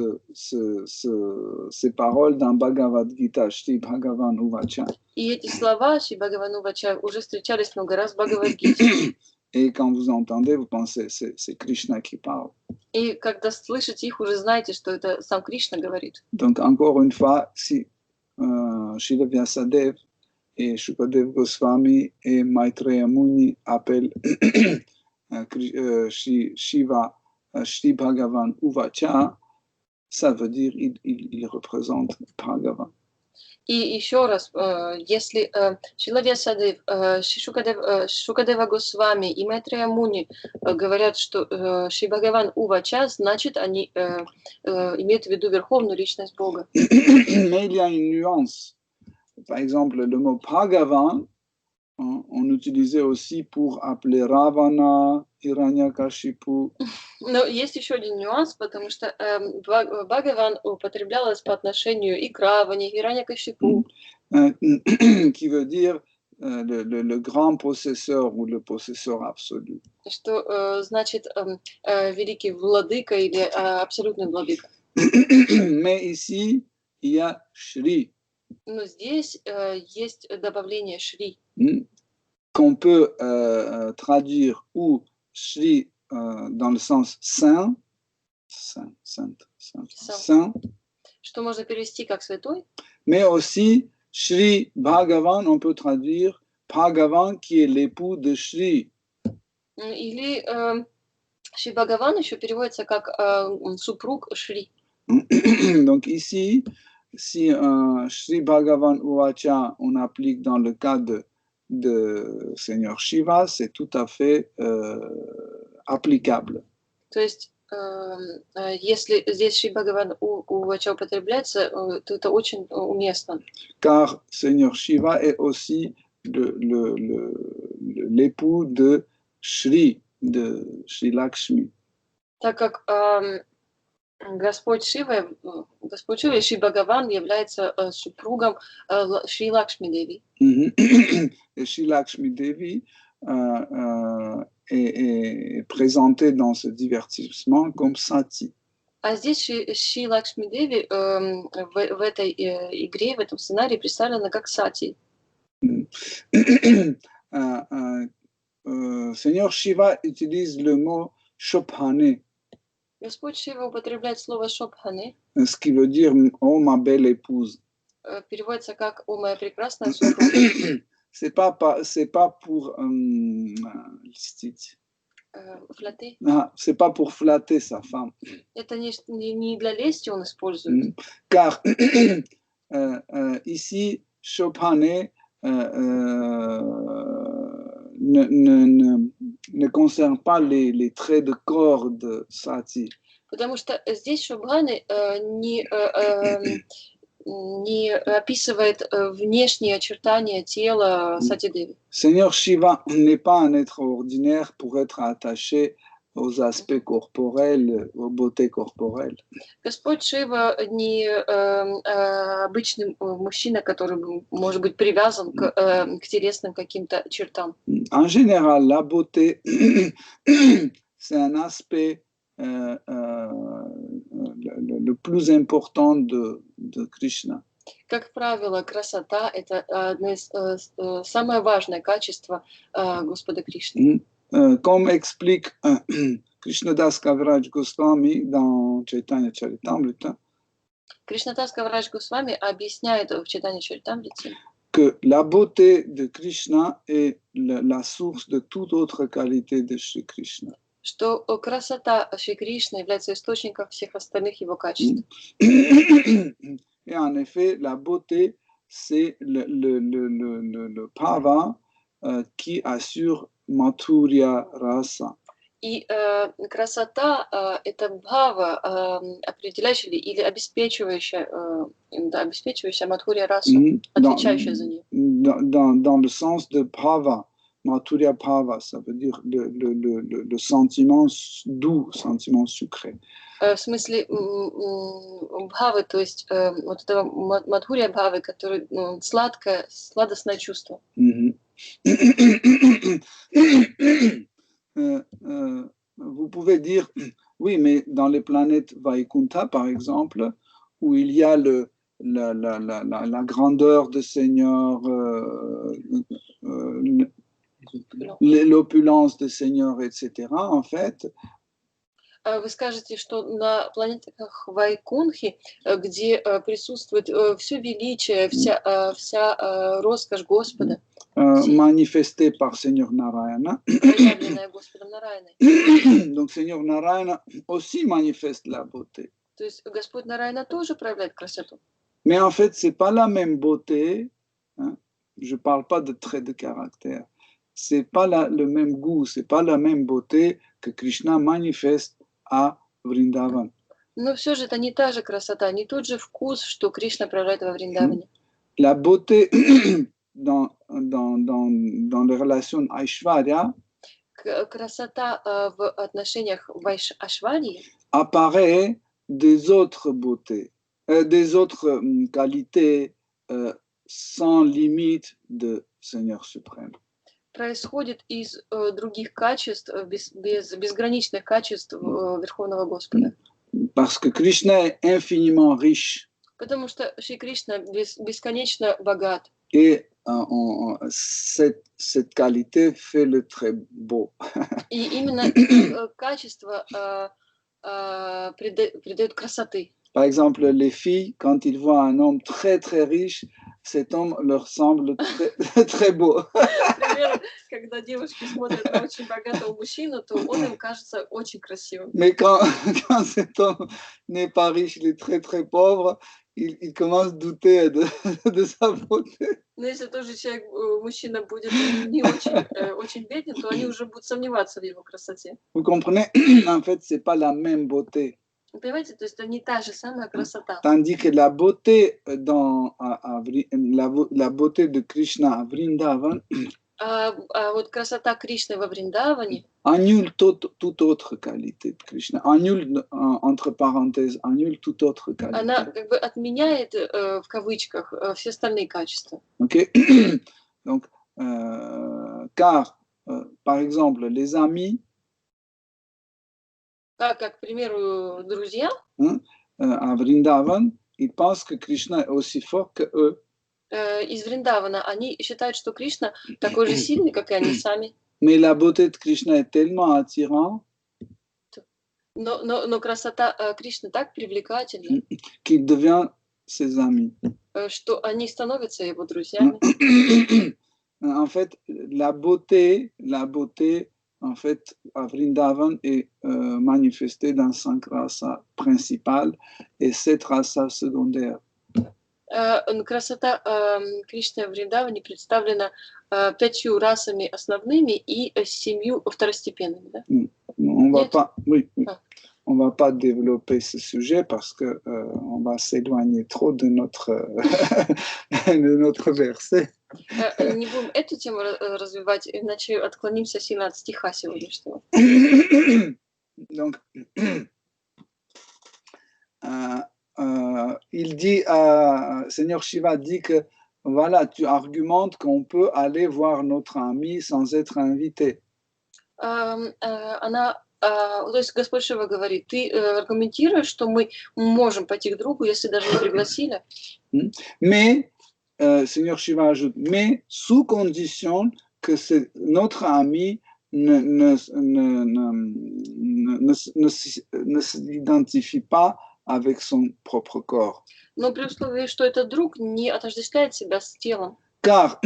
paroles dans Bhagavad Gita, Shri Bhagavan Uvacha. И эти слова Шри Бхагавану Вача уже встречались много раз в Бхагавад-гите. Et quand vous entendez, vous pensez c'est Krishna qui parle. И когда слышите их, уже знаете, что это сам Кришна говорит. Donc encore une fois, si Srila Vyasadeva et Shukadev Goswami et Maitreya Muni appellent Shiva Shri Bhagavan Uvacha, ça veut dire il représente Bhagavan. И еще раз, если Шрила Вьясадев, Шукадева Госвами и Майтрея Муни говорят, что Шри Бхагаван Увача, значит, они имеют в виду Верховную Личность Бога. Mais il y a une nuance. Par exemple, le mot Bhagavan, on utilisait aussi pour appeler Ravana, Hiranyakashipu. Но есть еще один нюанс, потому что Бхагаван употреблялось по отношению и к Раване, и Хираньякашипу. Qui veut dire le grand possesseur ou le possesseur absolu. Что значит великий владыка или абсолютный владыка. Mais ici, il y a Shri. Но здесь есть добавление Шри. Qu'on peut traduire ou Shri dans le sens saint, Что можно перевести как святой. Mais aussi Shri Bhagavan, on peut traduire Bhagavan qui est l'époux de Shri. Или Шри Бхагаван еще переводится как супруг Шри. Donc ici, si Shri Bhagavan Uvacha, on applique dans le cas de Seigneur Shiva, c'est tout à fait applicable. То есть, если здесь Шри Бхагаван Увача употребляется, то это очень уместно. Car Seigneur Shiva est aussi l'époux de Shri Lakshmi. Так как Господь Шива и Шри Бхагаван является супругом Шри Лакшми Деви. Et Shri Lakshmi Devi est présentée dans ce divertissement comme Sati. А здесь Шри Лакшми Деви в этой игре, в этом сценарии представлена как Сати. Seigneur Shiva utilise le mot Shobhane, Господь Шива употребляет слово Шобхани, ce qui veut dire oh ma belle épouse. переводится как «О, моя прекрасная супруга». C'est pas pour Флаты. c'est pas pour flatter sa femme. Это не для лести он использует. Car ici, Shobhane ne concerne pas les traits de corps de Sati. Потому что здесь Шобхани не описывает внешние очертания тела Сати Деви. Seigneur Shiva n'est pas un être ordinaire pour être attaché aux aspects corporels, aux beautés corporelles. Господь Шива не обычный мужчина, который может быть привязан к телесным каким-то чертам. En général, la beauté, c'est un aspect le plus important de Krishna. Как правило, красота – это одно из самое важное качество Господа Кришны. Comme explique Krishnadas Kaviraj Goswami dans Chaitanya Charitamrita, Кришнадас Кавирадж Госвами объясняет в Чайтанья Чаритамрите, que la beauté de Krishna est la source de toute autre qualité de Shri Krishna. что красота Шри Кришны является источником всех остальных его качеств. Et en effet, la beauté, c'est le bhava qui assure Mathurya Rasa. И красота – это бхава, определяющая или обеспечивающая Мадхурья расу, отвечающая за нее. Dans le sens de bhava, Mathurya Bhava, ça veut dire le sentiment doux, sentiment sucré. В смысле бхавы, то есть вот этого Мадхурья бхавы, который сладостное чувство. Vous pouvez dire, oui, mais dans les planètes Vaikuntha, par exemple, où il y a la grandeur de Seigneur, l'opulence de Seigneur, etc., en fait, Вы скажете, что на планетах Вайкунхи, где присутствует все величие, вся роскошь Господа, manifestée par Seigneur Narayana. проявленная Господом Нараяной. Donc Seigneur Narayana aussi manifeste la beauté. То есть Господь Нараяна тоже проявляет красоту. Mais en fait, c'est pas la même beauté. Hein? Je parle pas de traits de caractère. C'est pas le même goût, c'est pas la même beauté que Krishna manifeste à Vrindavan. Но все же это не та же красота, не тот же вкус, что Кришна проявляет во Вриндаване. La beauté dans les relations Aishwarya Красота в отношениях Ашварии apparaît des autres beautés, des autres qualités sans limite de Seigneur suprême. происходит из других качеств, безграничных качеств Верховного Господа. Parce que Krishna est infiniment riche. Потому что Шри Кришна бесконечно богат. Et cette qualité fait le très beau. И именно это качество придает красоты. Par exemple, les filles, quand ils voient un homme très très riche, cet homme leur semble très, très beau. Например, когда девушки смотрят на очень богатого мужчину, то он им кажется очень красивым. Mais quand cet homme n'est pas riche, il est très très pauvre, il commence à douter de sa beauté. Но если тоже мужчина будет не очень беден, то они уже будут сомневаться в его красоте. Vous comprenez? En fait, c'est pas la même beauté. Понимаете, то есть это не та же самая красота. Tandis que la beauté la beauté de Krishna à Vrindavan А вот красота Кришны во Вриндаване annule toute autre qualité de Krishna. Annule, entre parenthèses, annule toute autre qualité. она как бы отменяет, в кавычках, все остальные качества. Ok? Donc, car, par exemple, les amis, как, к примеру, друзья, à Vrindavan, ils pensent que Krishna est aussi fort que eux. из Вриндавана, они считают, что Кришна такой же сильный, как и они сами. Mais la beauté de Krishna est tellement attirante Но красота Кришны так привлекательна, qu'il devient ses amis. Что они становятся его друзьями. En fait, la beauté, en fait, à Vrindavan est manifestée dans 5 rasas principales et 7 rasas secondaires. Красота Кришны в Вриндаване представлена 5 расами основными и 7 второстепенными. Да? On va Нет? pas, oui, oui. Ah. On va pas développer ce sujet parce que on va s'éloigner trop de notre de notre verset. Не будем эту тему развивать, иначе отклонимся сильно от стиха сегодняшнего. Donc, il dit, Seigneur Shiva dit que voilà, tu argumentes qu'on peut aller voir notre ami sans être invité. То есть Господь Шива говорит, ты аргументируешь, что мы можем пойти к другу, если даже не пригласили. Mais, Seigneur Shiva ajoute, mais sous condition que notre ami ne s'identifie pas avec son propre corps. Но при условии, что этот друг не отождествляет себя с телом. Car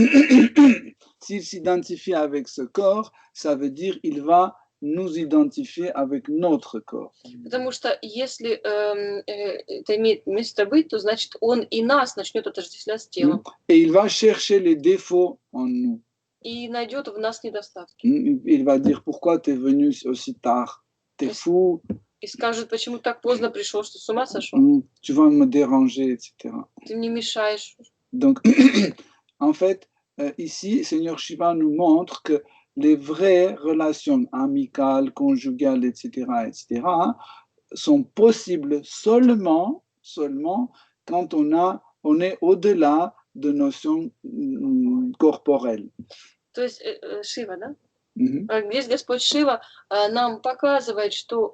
s'il s'identifie avec ce corps, ça veut dire qu'il va nous identifier avec notre corps. Потому что если это имеет место быть, то значит он и нас начнет отождествлять с телом. Et il va chercher les défauts en nous. И найдет в нас недостатки. Il va dire pourquoi tu es venu aussi tard. T'es fou. И скажет, почему так поздно пришел, что с ума сошел. Tu vas me déranger, etc. Ты мне мешаешь. Donc, en fait, ici, Seigneur Shiva nous montre que les vraies relations amicales, conjugales, etc., sont possibles seulement quand on est au-delà de notions corporelles. То есть Шива, да? Здесь Господь Шива нам показывает, что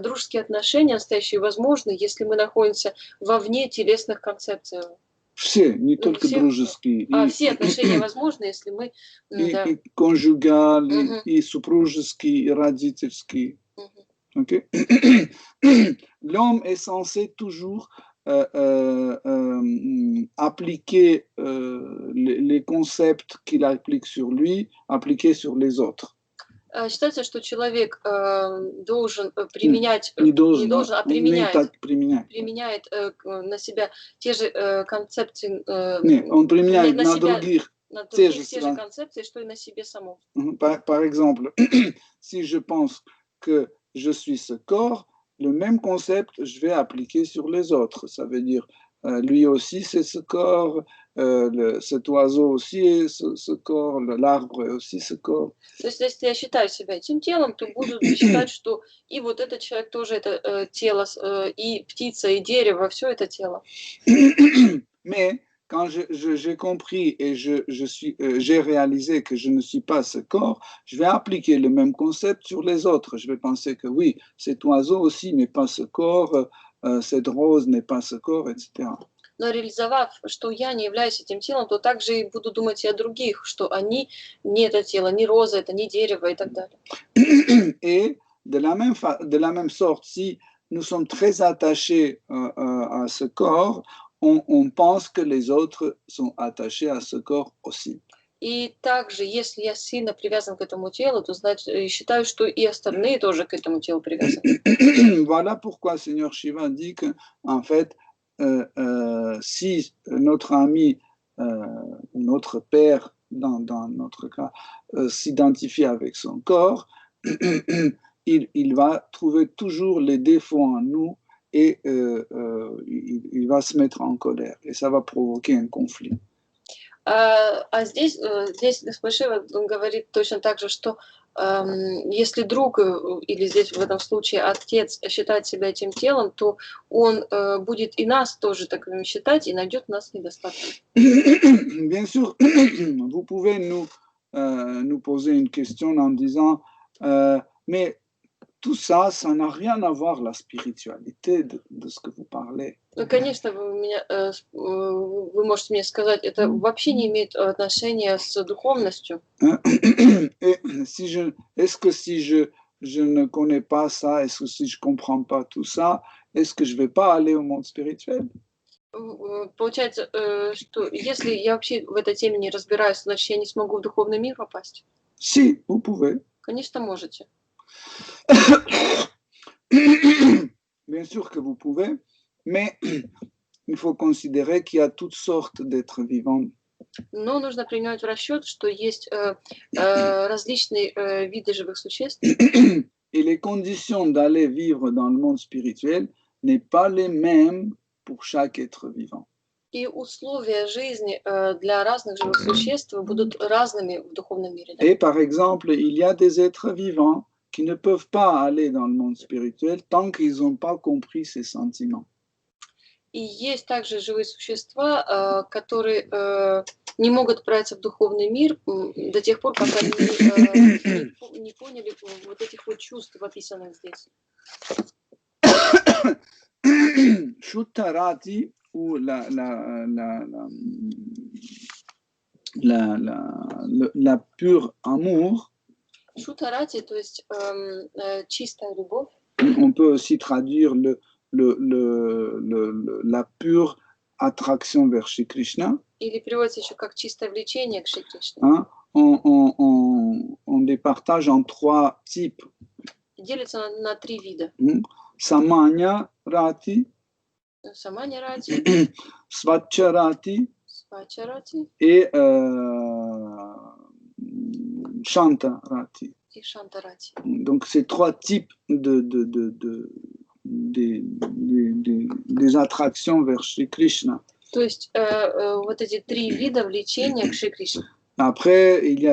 дружеские отношения настоящие возможны, если мы находимся вовне телесных концепций. Все, не только дружеские. Все отношения возможны, если мы... И конжугальные, и супружеские, и родительские. Okay? L'homme est censé toujours appliquer les concepts qu'il applique sur lui, appliquer sur les autres. Считается, что человек должен применять, применяет на себя те же концепции, он применяет на других те же концепции, что и на себе самом. Par exemple, si je pense que je suis ce corps, le même concept, je vais appliquer sur les autres. Ça veut dire, lui aussi, c'est ce corps, cet oiseau aussi est ce corps, l'arbre est aussi ce corps. То есть, если я считаю себя этим телом, то буду считать, что и вот этот человек тоже это тело, и птица, и дерево, все это тело. Mais quand j'ai compris et j'ai réalisé que je ne suis pas ce corps, je vais appliquer le même concept sur les autres. Je vais penser que oui, cet oiseau aussi n'est pas ce corps, cette rose n'est pas ce corps, etc. Но реализовав, что я не являюсь этим телом, то также и буду думать и о других, что они не это тело, не роза, это не дерево и так далее. Et de la même sorte, si nous sommes très attachés à ce corps, on pense que les autres sont attachés à ce corps aussi. И также, если я сильно привязан к этому телу, то значит, считаю, что и остальные тоже к этому телу привязаны. Voilà pourquoi Seigneur Shiva dit que, en fait, si notre ami, notre père, dans notre cas, s'identifie avec son corps, il va trouver toujours les défauts en nous et il va se mettre en colère. Et ça va provoquer un conflit. А здесь Господь Шива говорит точно так же, что если друг, или здесь в этом случае отец, считает себя этим телом, то он будет и нас тоже таковыми считать и найдет в нас недостатки. Bien sûr, vous pouvez nous poser une question en disant mais tout ça, ça n'a rien à voir la spiritualité de ce que vous parlez. Конечно, вы можете мне сказать, это вообще не имеет отношения с духовностью. Hein? Et est-ce que si je ne connais pas ça, est-ce que si je ne comprends pas tout ça, est-ce que je ne vais pas aller au monde spirituel? Получается, что если я вообще в этой теме не разбираюсь, значит, я не смогу в духовный мир попасть? Si, vous pouvez. Конечно, можете. Bien sûr que vous pouvez, mais il faut considérer qu'il y a toutes sortes d'êtres vivants. Но нужно принимать в расчет, что есть различные виды живых существ, Et les conditions d'aller vivre dans le monde spirituel n'est pas les mêmes pour chaque être vivant. и условия жизни для разных живых существ будут разными в духовном мире. Да? Et par exemple, il y a des êtres vivants qui ne peuvent pas aller dans le monde spirituel tant qu'ils n'ont pas compris ces sentiments. И есть также живые существа, которые не могут отправиться в духовный мир до тех пор, пока они не поняли вот этих вот чувств, описанных здесь. Shutarati, ou la pure amour, Шутарати, то есть чистая любовь. on peut aussi traduire la pure attraction vers Shri Krishna. Или переводится еще как чистое влечение к Шри Кришне. Hein? On les partage en trois types. Делится на три вида. Samanya Rati, Саманья-рати, Svacharati Свачарати et Shantarati. и Шантарати. Donc, ces trois types des attractions vers Shri Krishna. То есть вот эти три вида влечения к Шри Кришне. Après, il y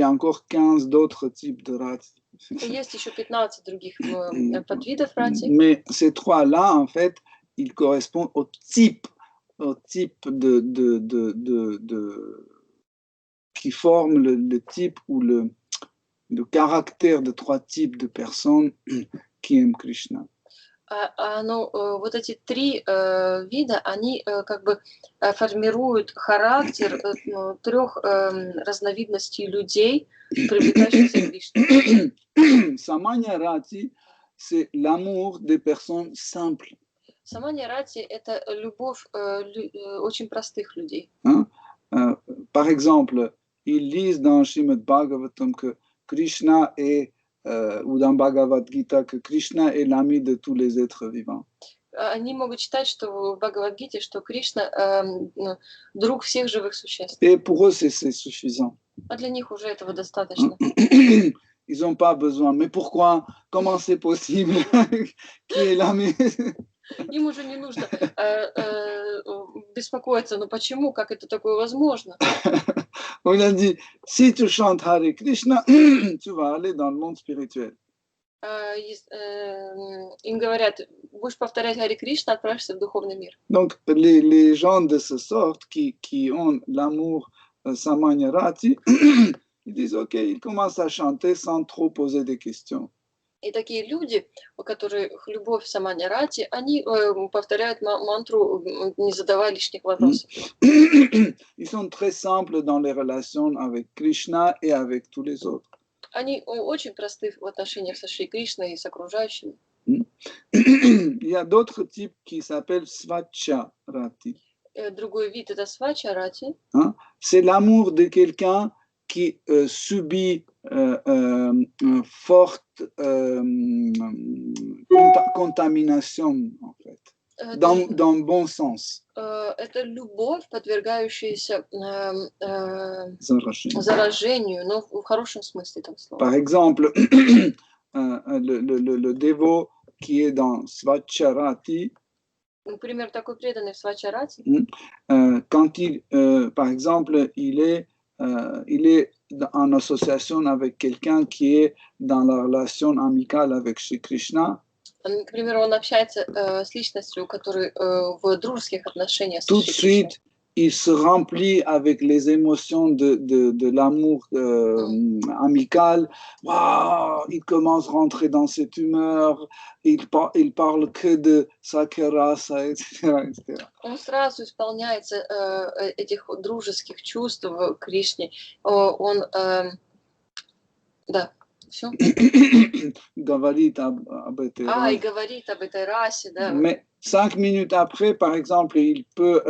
a encore 15 d'autres types de rati. Есть еще 15 других подвидов рати. Mais ces trois-là, en fait, ils correspondent au type qui forme le type ou le caractère de trois types de personnes qui aiment Krishna. Вот эти три вида, они как бы формируют характер трех разновидностей людей, привлекающихся к Кришне. Samanya Rati, c'est l'amour des personnes simples. Саманья-рати – это любовь очень простых людей. Hein? Par exemple, ils lisent dans Srimad Bhagavatam que Krishna est, ou dans Bhagavad Gita, que Krishna est l'ami de tous les êtres vivants. Они могут читать, что в Бхагавад-гите, что Кришна друг всех живых существ. Et pour eux, c'est suffisant. А для них уже этого достаточно. Ils n'ont pas besoin. Mais pourquoi? Comment c'est possible? Qui est l'ami? Им уже не нужно беспокоиться, но почему, как это такое возможно? On a dit, si tu chantes Hare Krishna, tu vas aller dans le monde spirituel. Им говорят, будешь повторять Хари Кришна, отправишься в духовный мир. Donc, les gens de ce sorte qui ont l'amour Samanya Rati, ils disent, OK, ils commencent à chanter sans trop poser des questions. И такие люди, у которых любовь Саманья-рати, они повторяют мантру, не задавая лишних вопросов. Ils sont très simples dans les relations avec Krishna et avec tous les autres. Они очень просты в отношениях со Шри Кришной и с окружающими. Il y a d'autres types qui s'appellent Svacharati. Другой вид – это Свачарати. C'est l'amour de quelqu'un qui subit une forte contamination, en fait, dans le bon sens. Это любовь, подвергающаяся заражению, но в хорошем смысле этого слова. Par exemple, le dévot qui est dans Svacharati, Например, такой преданный в Свачарати, quand par exemple, il est en association avec quelqu'un qui est dans la relation amicale avec Shri Krishna. Например, он общается с личностью, которая в дружеских отношениях с Tout de Шри Кришной. suite, il se remplit avec les émotions de l'amour amical. Waouh, il commence à rentrer dans cette humeur, il parle que de Sakirasa, etc., etc. Он сразу исполняется этих дружеских чувств к Кришне. Да, все. Говорит об этой расе. И говорит об этой расе, да. Mais 5 minutes après, par exemple, il peut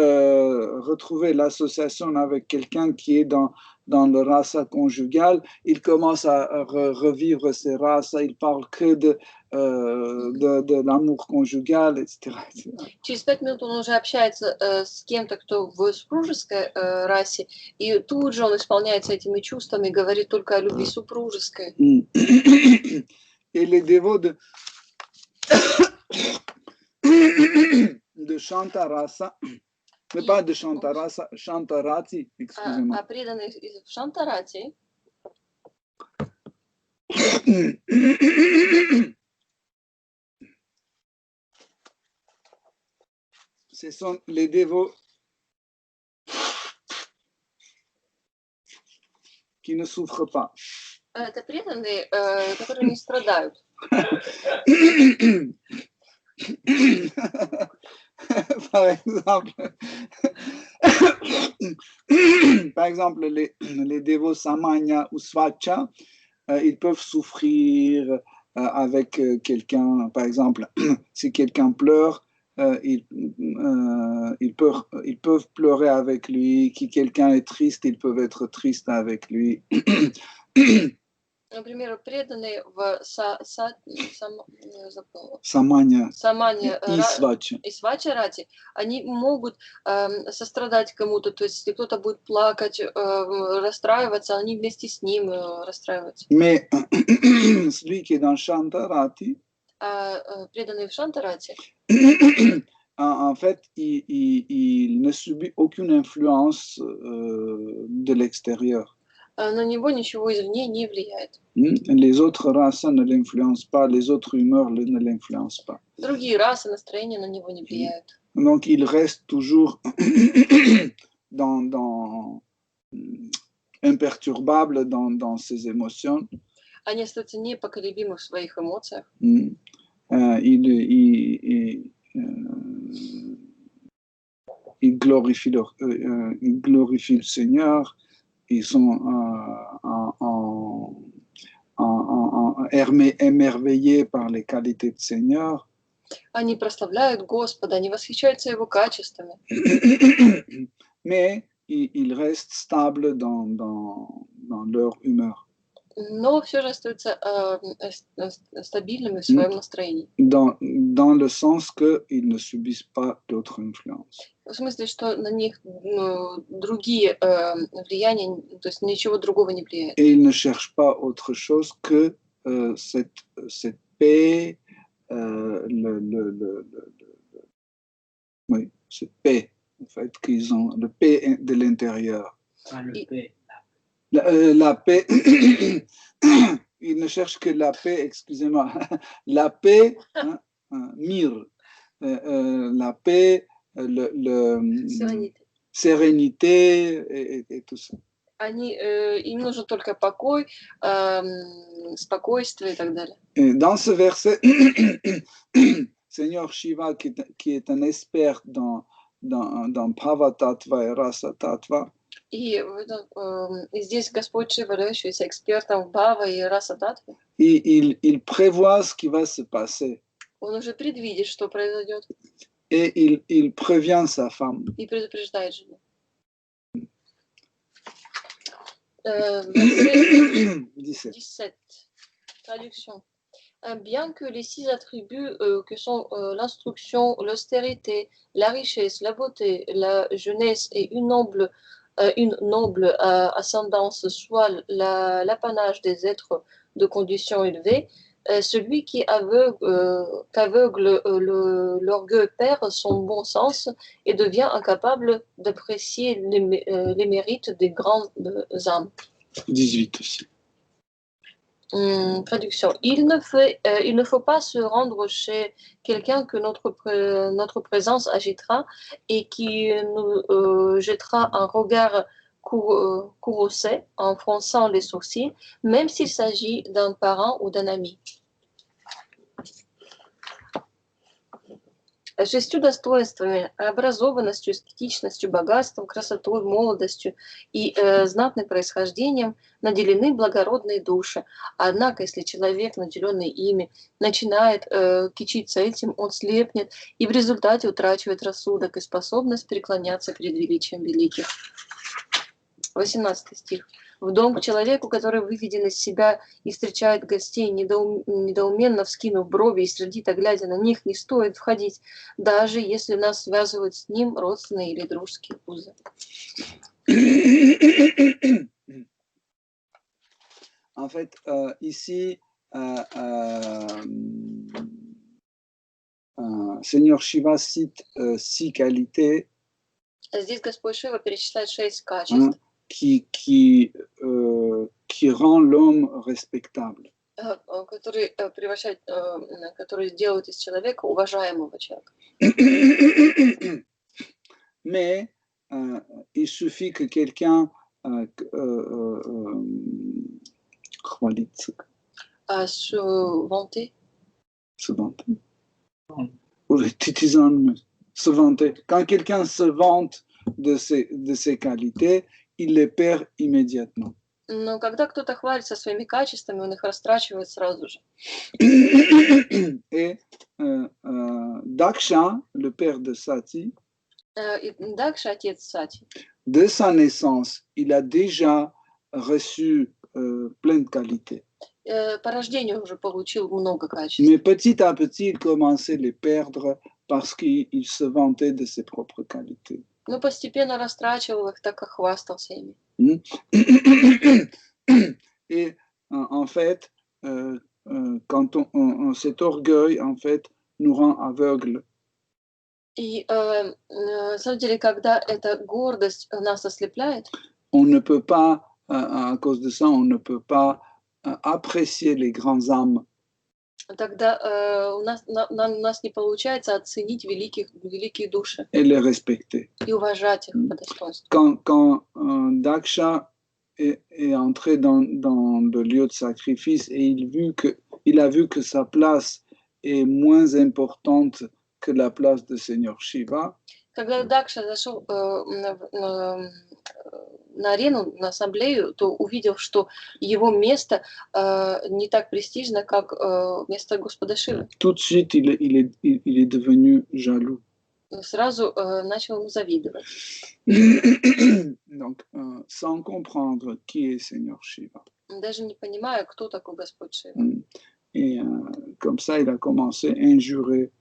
retrouver l'association avec quelqu'un qui est dans le rasa conjugal. Il commence à revivre ces races. Il parle que de l'amour conjugal, etc., etc. Через 5 минут он уже общается с кем-то, кто в супружеской расе, и тут же он исполняется этими чувствами, говорит только о любви супружеской. Et les dévots de Shantarasa, mais pas de Shantarasa, Shantarati, excusez-moi. А преданные в Шантарати, ce sont les dévots qui ne souffrent pas. это преданные, которые не страдают. Par exemple, les dévots Samanya ou Svacha, ils peuvent souffrir avec quelqu'un. Par exemple, si quelqu'un pleure, ils peuvent pleurer avec lui. Si quelqu'un est triste, ils peuvent être tristes avec lui. Например, преданные в Саманья и Свача. Свачарати, они могут сострадать кому-то, то есть если кто-то будет плакать, расстраиваться, они вместе с ним расстраиваются. Mais celui qui est dans Shantarati, преданные в Шантарати, en fait, il ne subit aucune influence de l'extérieur. На него ничего извне не влияет. Les autres races ne l'influencent pas, les autres humeurs ne l'influencent pas. Другие расы, настроения на него не влияют. Donc, il reste toujours imperturbable dans ses émotions. Они остаются непоколебимы в своих эмоциях. Il glorifie le Seigneur. Ils sont émerveillés par les qualités du Seigneur. Они прославляют Господа, они восхищаются Его качествами. Mais ils restent stables dans leur humeur. Но все же остаются стабильными в своем настроении. Dans le sens qu'ils ne subissent pas d'autres influences. В смысле, что на них другие влияния, то есть ничего другого не влияет. Et ils ne cherchent pas autre chose que cette paix, oui, cette paix, en fait, qu'ils ont, le paix de l'intérieur. Le paix. La paix, ils ne cherchent que la paix, excusez-moi, la paix, mire, la paix, sérénité et tout ça. Им нужен только покой, спокойствие и так далее. Et dans ce verset, Seigneur Shiva, qui est un expert dans Bhava Tattva et Rasa Tattva, И здесь Господь Шива, являющийся экспертом в Бхава и Раса Татве, il prévoit ce qui va se passer. Он уже предвидит, что произойдет. Et il prévient sa femme. И предупреждает жену. Verset 17. Traduction. Bien que les 6 attributs que sont l'instruction, l'austérité, la richesse, la beauté, la jeunesse et une noble ascendance soit l'apanage des êtres de condition élevée, celui qui qu'aveugle l'orgueil perd son bon sens et devient incapable d'apprécier les mérites des grandes âmes. 18 aussi. Traduction. Il ne faut pas se rendre chez quelqu'un que notre présence agitera et qui nous jettera un regard courroucé en fronçant les sourcils, même s'il s'agit d'un parent ou d'un ami. Шестью достоинствами, образованностью, эстетичностью, богатством, красотой, молодостью и знатным происхождением наделены благородные души. Однако, если человек, наделенный ими, начинает кичиться этим, он слепнет и в результате утрачивает рассудок и способность преклоняться перед величием великих. 18 стих. В дом к человеку, который выведен из себя и встречает гостей, недоуменно вскинув брови и сердито глядя на них, не стоит входить, даже если нас связывают с ним родственные или дружеские узы. En fait, ici, Seigneur Shiva cite 6 qualités. Здесь Господь Шива перечисляет 6 качеств, qui rend l'homme respectable. которые делают из человека уважаемого человека. Mais il suffit que quelqu'un Se vanter. Se vanter. Se vanter. Quand quelqu'un se vante de ses qualités, il les perd immédiatement. Но когда кто-то хвалится своими качествами, он их растрачивает сразу же. Et Daksha, le père de Sati, Дакша, отец Сати, de sa naissance, il a déjà reçu plein de qualités. По рождению уже получил много качеств. Mais petit à petit, il commençait à les perdre parce qu'il se vantait de ses propres qualités. Но постепенно растрачивал их, так как хвастался ими. Et en fait, quand cet orgueil, en fait, nous rend aveugles. И на самом деле, когда эта гордость нас ослепляет, on ne peut pas, à cause de ça, on ne peut pas apprécier les grandes âmes. Тогда у нас не получается оценить великие души et les respecter. И уважать их по достоинству. Quand Daksha est entré dans le lieu de sacrifice et il a vu que sa place est moins importante que la place de Seigneur Shiva, Когда Дакша зашел на арену, на ассамблею, то увидел, что его место не так престижно, как место Господа Шивы. Tout de suite, il est devenu jaloux. Сразу начал ему завидовать. Donc, sans comprendre qui est Seigneur Shiva. Даже не понимая, кто такой Господь Шива. Et comme ça, il a commencé à injurer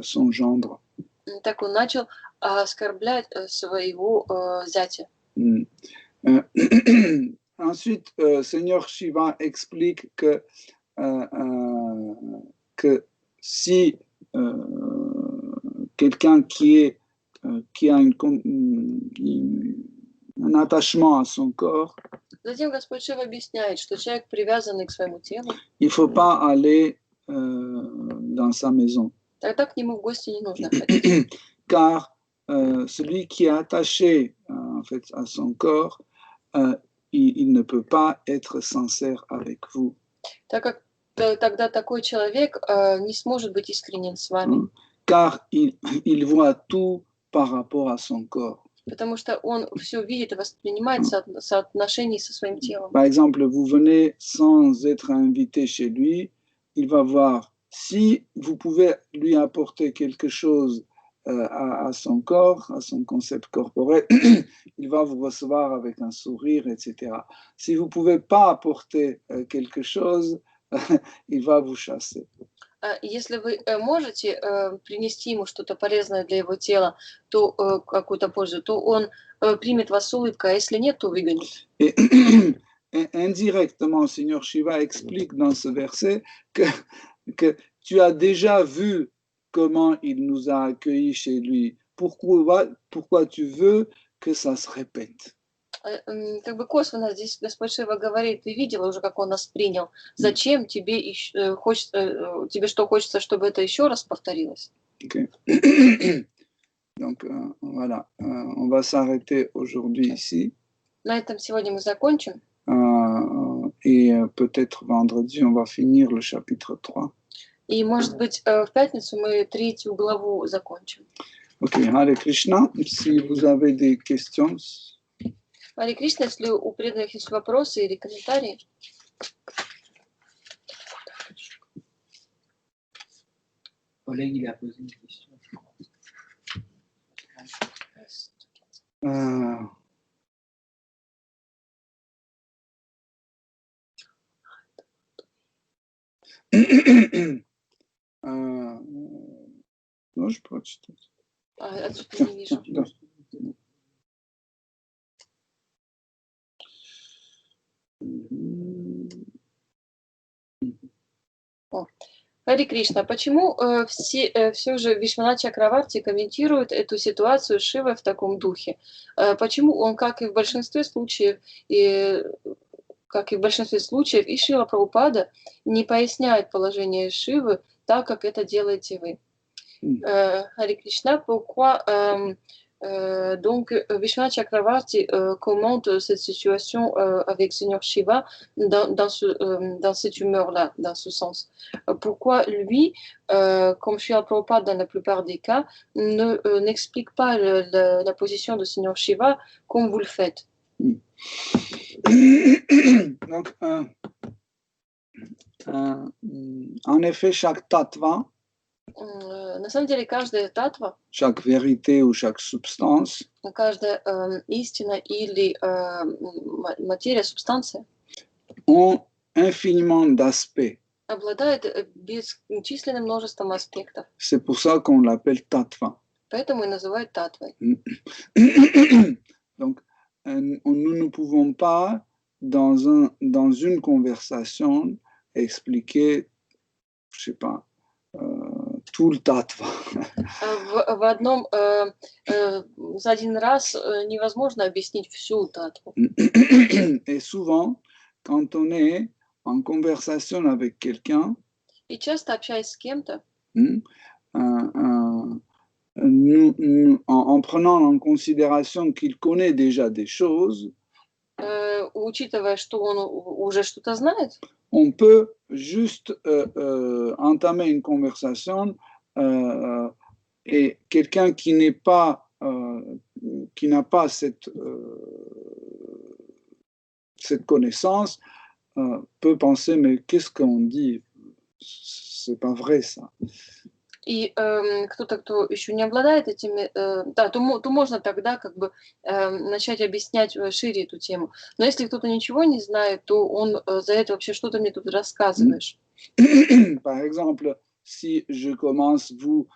son gendre. Так он начал оскорблять своего зятя. Ensuite, Seigneur Shiva explique que si quelqu'un qui a un attachement à son corps, Затем Господь Шива объясняет, что человек, привязанный к своему телу, il ne faut pas aller dans sa maison. Тогда к нему в гости не нужно ходить. Car celui qui est attaché en fait, à son corps, il ne peut pas être sincère avec vous. Так как тогда такой человек не сможет быть искренен с вами. Car il voit tout par rapport à son corps. Потому что он все видит и воспринимает в соотношении со своим телом. Par exemple, vous venez sans être invité chez lui, il va voir si vous pouvez lui apporter quelque chose à son corps, à son concept corporel, il va vous recevoir avec un sourire, etc. Si vous ne pouvez pas apporter quelque chose, il va vous chasser. Если вы можете принести ему что-то полезное для его тела, то какую-то пользу, то он примет вас с улыбкой, а если нет, то выгонит. Et indirectement, Seigneur Shiva explique dans ce verset que tu as déjà vu comment il nous a accueillis chez lui. Pourquoi tu veux que ça se répète? Как бы косвенно здесь Господь Шива говорит, ты видела уже, как Он нас принял. Зачем тебе тебе что хочется, чтобы это еще раз повторилось? Ok. Donc voilà, on va s'arrêter aujourd'hui ici. На этом сегодня мы закончим. Et peut-être vendredi, on va finir le chapitre 3. И, может быть, в пятницу мы 3 главу закончим. Ok, Hare Krishna. Si vous avez des questions. Харе Кришна, если у преданных есть вопросы или комментарии. Oleg, il a posé une question. Non, je peux прочитать. Отсюда не вижу. Да. Харе Кришна, почему все же Вишванат Чакраварти комментирует эту ситуацию с Шивой в таком духе? Почему он, как и в большинстве случаев, и Шрила Прабхупада не поясняет положение Шивы так, как это делаете вы? Харе Кришна, pourquoi donc Vishwanath Chakravarti commente cette situation avec Seigneur Shiva dans cette humeur-là, dans ce sens. Pourquoi lui, comme Srila Prabhupada dans la plupart des cas, n'explique pas la position de Seigneur Shiva comme vous le faites? Donc, en effet, chaque tattva, На самом деле, каждая татва, chaque vérité ou chaque substance, каждая истина или материя, субстанция ont infiniment d'aspects. обладает бесчисленным множеством аспектов. C'est pour ça qu'on l'appelle tattva. Поэтому и называют татвой. Donc, nous ne pouvons pas, dans une conversation, expliquer, je sais pas, tout le tattva. За один раз невозможно объяснить всю татву. Et souvent, quand on est en conversation avec quelqu'un, И часто, общаясь с кем-то, en prenant en considération qu'il connaît déjà des choses, учитывая, что он уже что-то знает, on peut juste entamer une conversation et quelqu'un qui n'a pas cette connaissance peut penser, mais qu'est-ce qu'on dit? C'est pas vrai ça. И кто-то, кто еще не обладает этими, то можно тогда как бы начать объяснять шире эту тему. Но если кто-то ничего не знает, то он за это вообще что-то мне тут рассказываешь. Par exemple, si je commence vous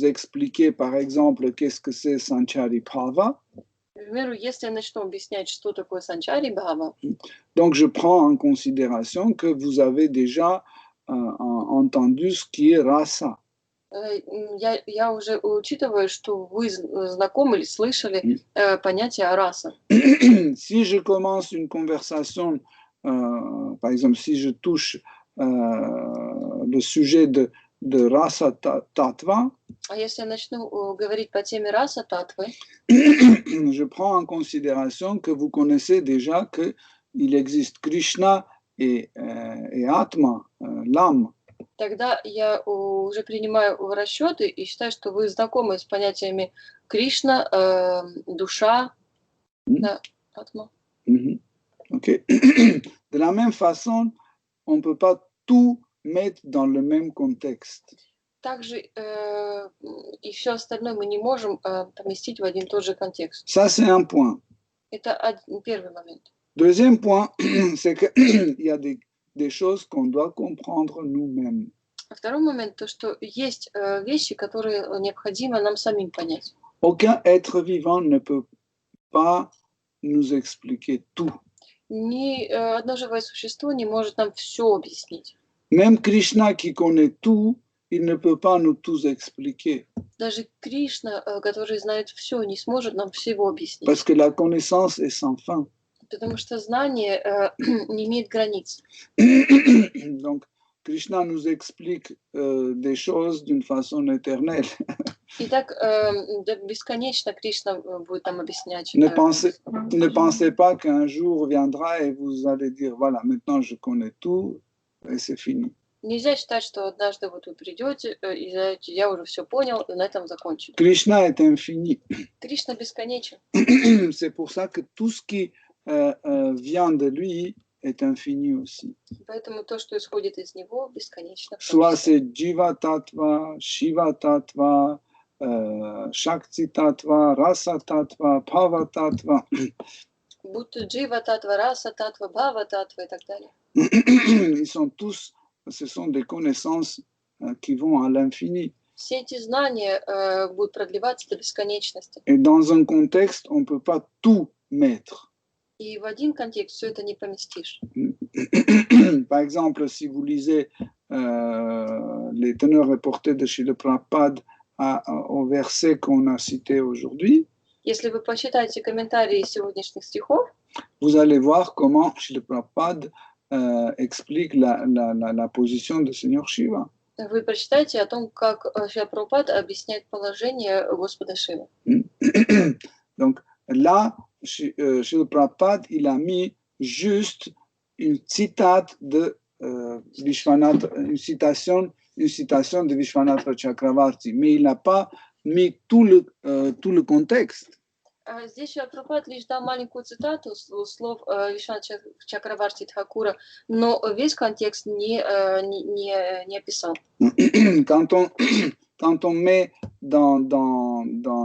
expliquer, par exemple, qu'est-ce que c'est Sanchari Bhava. К примеру, если я начну объяснять, что такое Санчари Бхава, donc je prends en considération que vous avez déjà entendu ce qui est rasa. я уже учитываю, что вы знакомы или слышали понятие раса. Si je commence une conversation, par exemple, si je touche le sujet de rasa tattva, А если я начну говорить по теме раса татвы, je prends en considération que vous connaissez déjà qu'il existe Krishna et Atma, l'âme. тогда я уже принимаю в расчеты и считаю, что вы знакомы с понятиями Кришна, душа, да, Атма. Okay. De la même façon, on ne peut pas tout mettre dans le même contexte. Также и все остальное мы не можем поместить в один и тот же контекст. Ça, c'est un point. Это первый момент. Deuxième point, c'est qu'il y a des choses qu'on doit comprendre nous-mêmes. Второй момент, то, что есть вещи, которые необходимо нам самим понять. Aucun être vivant ne peut pas nous expliquer tout. Ни одно живое существо не может нам все объяснить. Même Krishna qui connaît tout, il ne peut pas nous tout expliquer. Даже Кришна, который знает все, не сможет нам всего объяснить. Parce que la connaissance est sans fin. Потому что знание не имеет границ. Donc, Krishna nous explique des choses d'une façon éternelle. Итак, бесконечно Кришна будет нам объяснять. Ne pensez pas qu'un jour viendra et vous allez dire, voilà, maintenant je connais tout et c'est fini. Нельзя считать, что однажды вот вы придете и знаете, я уже все понял, и на этом закончу. Krishna est infini. Кришна бесконечен. C'est pour ça que tout ce qui vient de lui est infini aussi. Поэтому то, что исходит из него, бесконечно. Soit c'est Jiva Tattva, Shiva Tattva, Shakti Tattva, Rasa Tattva, Bhava Tattva. Будь то Джива Татва, Раса Татва, Бхава Татва и так далее. Ils sont tous, ce sont des connaissances qui vont à l'infini. Все эти знания будут продлеваться до бесконечности. Et dans un contexte, on ne peut pas tout mettre. И в один контекст все это не поместишь. Par exemple, si vous lisez les teneurs reportées de Srila Prabhupada au verset qu'on a cité aujourd'hui, Если вы почитаете комментарии сегодняшних стихов, vous allez voir comment Srila Prabhupada explique la position de Seigneur Shiva. вы прочитаете о том, как Шрила Прабхупада объясняет положение Господа Шивы. Donc là, Srila Prabhupada, il a mis juste une citate de Vishwanath, une citation de Vishwanatha Chakravarti, mais il n'a pas mis tout le contexte. Здесь Шрила Прабхупада лишь дал маленькую цитату слов Вишванатха Чакраварти Тхакура, но весь контекст не описал. Quand on met dans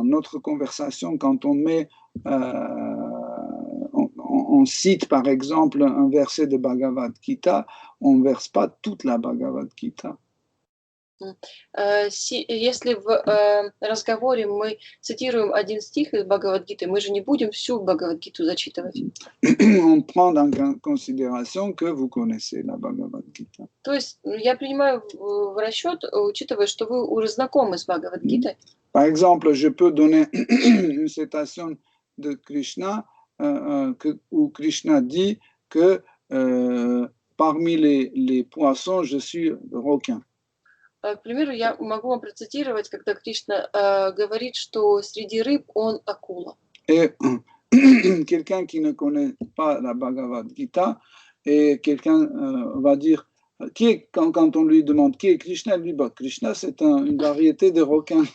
notre conversation, quand on met, on cite par exemple un verset de Bhagavad Gita, on ne verse pas toute la Bhagavad Gita. Если в разговоре мы цитируем один стих из Бхагавад-гиты, мы же не будем всю Бхагавад-гиту зачитывать. On prend en considération que vous connaissez la Bhagavad Gita. То есть я принимаю в расчет, учитывая, что вы уже знакомы с Бхагавад-гитой. Par exemple, je peux donner une citation de Krishna où Krishna dit que parmi les poissons, je suis le requin. К примеру, я могу вам процитировать, когда Кришна говорит, что среди рыб он акула. Et quelqu'un qui ne connaît pas la Bhagavad Gita, et quelqu'un va dire, quand on lui demande qui est Krishna, il dit, bah, Krishna c'est une variété de requins.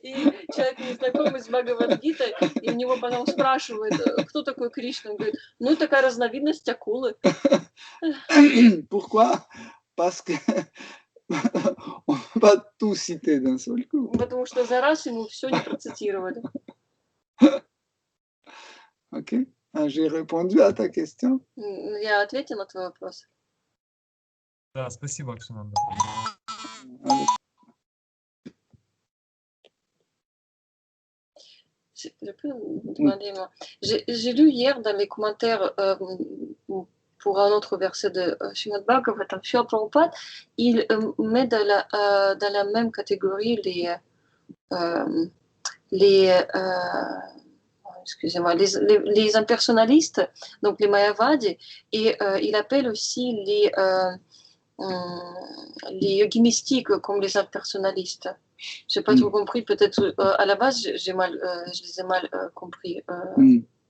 И человек незнакомый с Бхагавад-гитой, и у него потом спрашивают, кто такой Кришна. Он говорит, ну такая разновидность акулы. Pourquoi? Parce que on ne peut pas tout citer d'un seul coup. Потому что за раз ему все не процитировали. Ok, j'ai répondu à ta question. Я ответила на твой вопрос. Да, спасибо, Акшинанда. J'ai lu hier dans les commentaires pour un autre verset de Srimad Bhagavatam, Srila Prabhupada, il met dans la même catégorie les impersonnalistes, donc les Mayavadis, et il appelle aussi les yogi mystiques comme les impersonnalistes. Je n'ai pas trop compris, peut-être à la base, je les ai mal compris,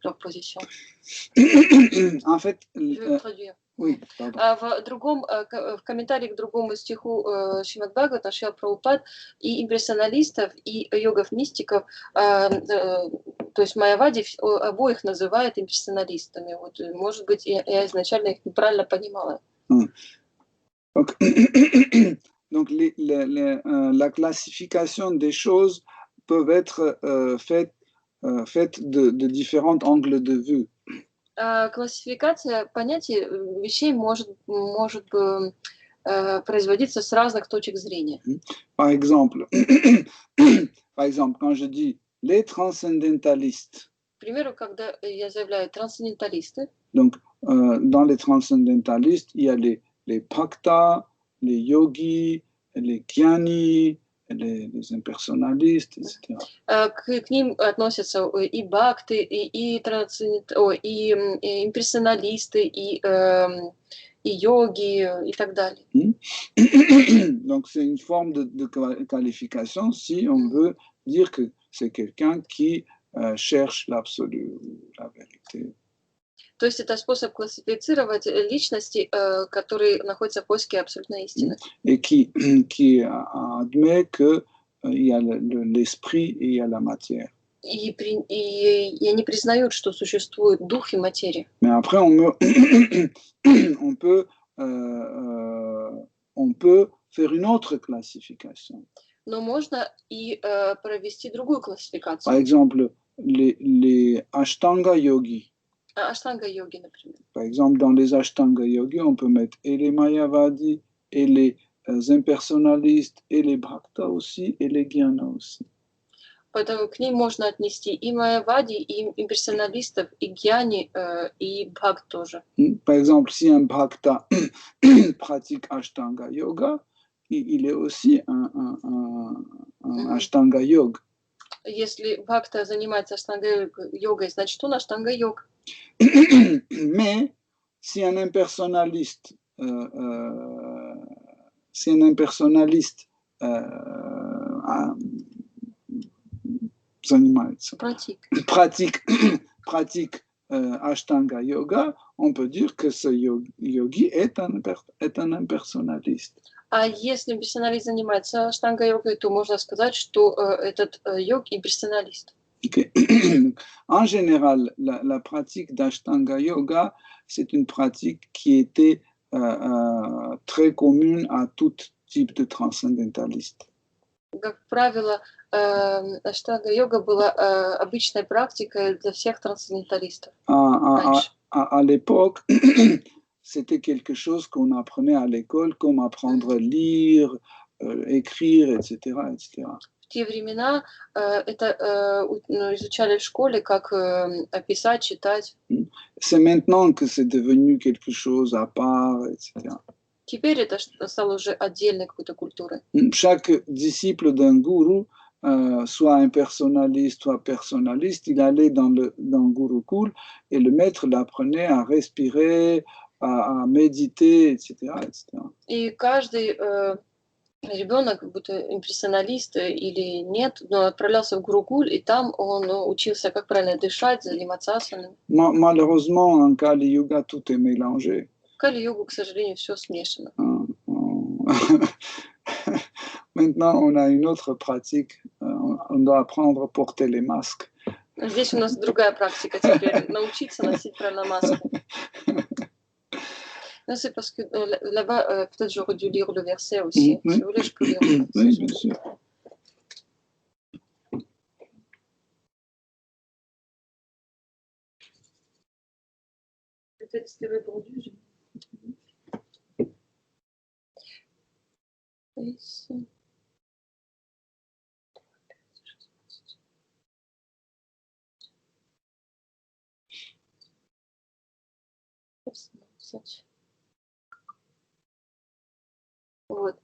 leur position. En fait, je vais traduire. Oui, pardon. В комментарии к другому стиху Шримад Бхагаватам Шрила Прабхупад и импрессионалистов, и йогов-мистиков, то есть Майявади, обоих называют импрессионалистами. Вот, может быть, я изначально их неправильно понимала. Donc, la classification des choses peuvent être faite de différents angles de vue. Классификация понятий вещей может производиться с разных точек зрения. Par exemple, quand je dis les transcendentalistes. К примеру, когда я заявляю трансценденталисты. Donc, dans les transcendentalistes, il y a les bhaktas, les yogis, les gyanis, les impersonnalistes, etc. К ним относятся и бхакты, и имперсоналисты, и йоги, и так далее. Donc c'est une forme de qualification si on veut dire que c'est quelqu'un qui cherche l'absolu, la vérité. То есть это способ классифицировать личности, которые находятся в поиске абсолютной истины. Et qui admet que il y a l'esprit et il y a la matière. И они признают, что существует дух и материя. Mais après, on peut faire une autre classification. Но можно и провести другую Par классификацию. exemple, les Ashtanga yogis. Аштанга-йоги, например. Par exemple, dans les Ashtanga yogis, on peut mettre et les Mayavadis, et les impersonnalistes, et les Bhaktas aussi, et les Gyanas aussi. Поэтому к ним можно отнести и майявади, и имперсоналистов, и гьяни, и бхакт тоже. Par exemple, si un Bhakta pratique Ashtanga yoga, il est aussi un Ashtanga yoga. Если бхакта занимается аштанга-йогой, значит он аштанга-йог. Mais si un impersonnaliste, занимается, pratique Ashtanga yoga, on peut dire que ce yogi est un impersonnaliste. А если имперсоналист занимается аштанга-йогой, то можно сказать, что этот йог имперсоналист. Okay. En général, la pratique d'Ashtanga Yoga, c'est une pratique qui était très commune à tout type de transcendentaliste. Как правило, аштанга-йога была обычной практикой для всех трансценденталистов. À l'époque, c'était quelque chose qu'on apprenait à l'école, comme apprendre à lire, écrire, etc., etc. В те времена это изучали в школе, как писать, читать. C'est maintenant que c'est devenu quelque chose à part, etc. Теперь это стало уже отдельной какой-то культурой. Chaque disciple d'un gourou, soit impersonnaliste, soit personnaliste, il allait dans Gurukul et le maître l'apprenait à respirer, à méditer, etc., etc. И каждый ребенок, будто импрессионалист или нет, но отправлялся в Гурукуль, и там он учился, как правильно дышать, заниматься асанами. Malheureusement, en Kali Yuga, tout est mélangé. В Кали-йогу, к сожалению, все смешано. Maintenant, on a une autre pratique. On doit apprendre à porter les masques. Здесь у нас другая практика теперь, научиться носить правильно маску. Non, c'est parce que là-bas, peut-être j'aurais dû lire le verset aussi. Oui. Si vous voulez, je peux lire le verset. Oui, bien sûr. Peut-être c'était répondu. Ici. Вот.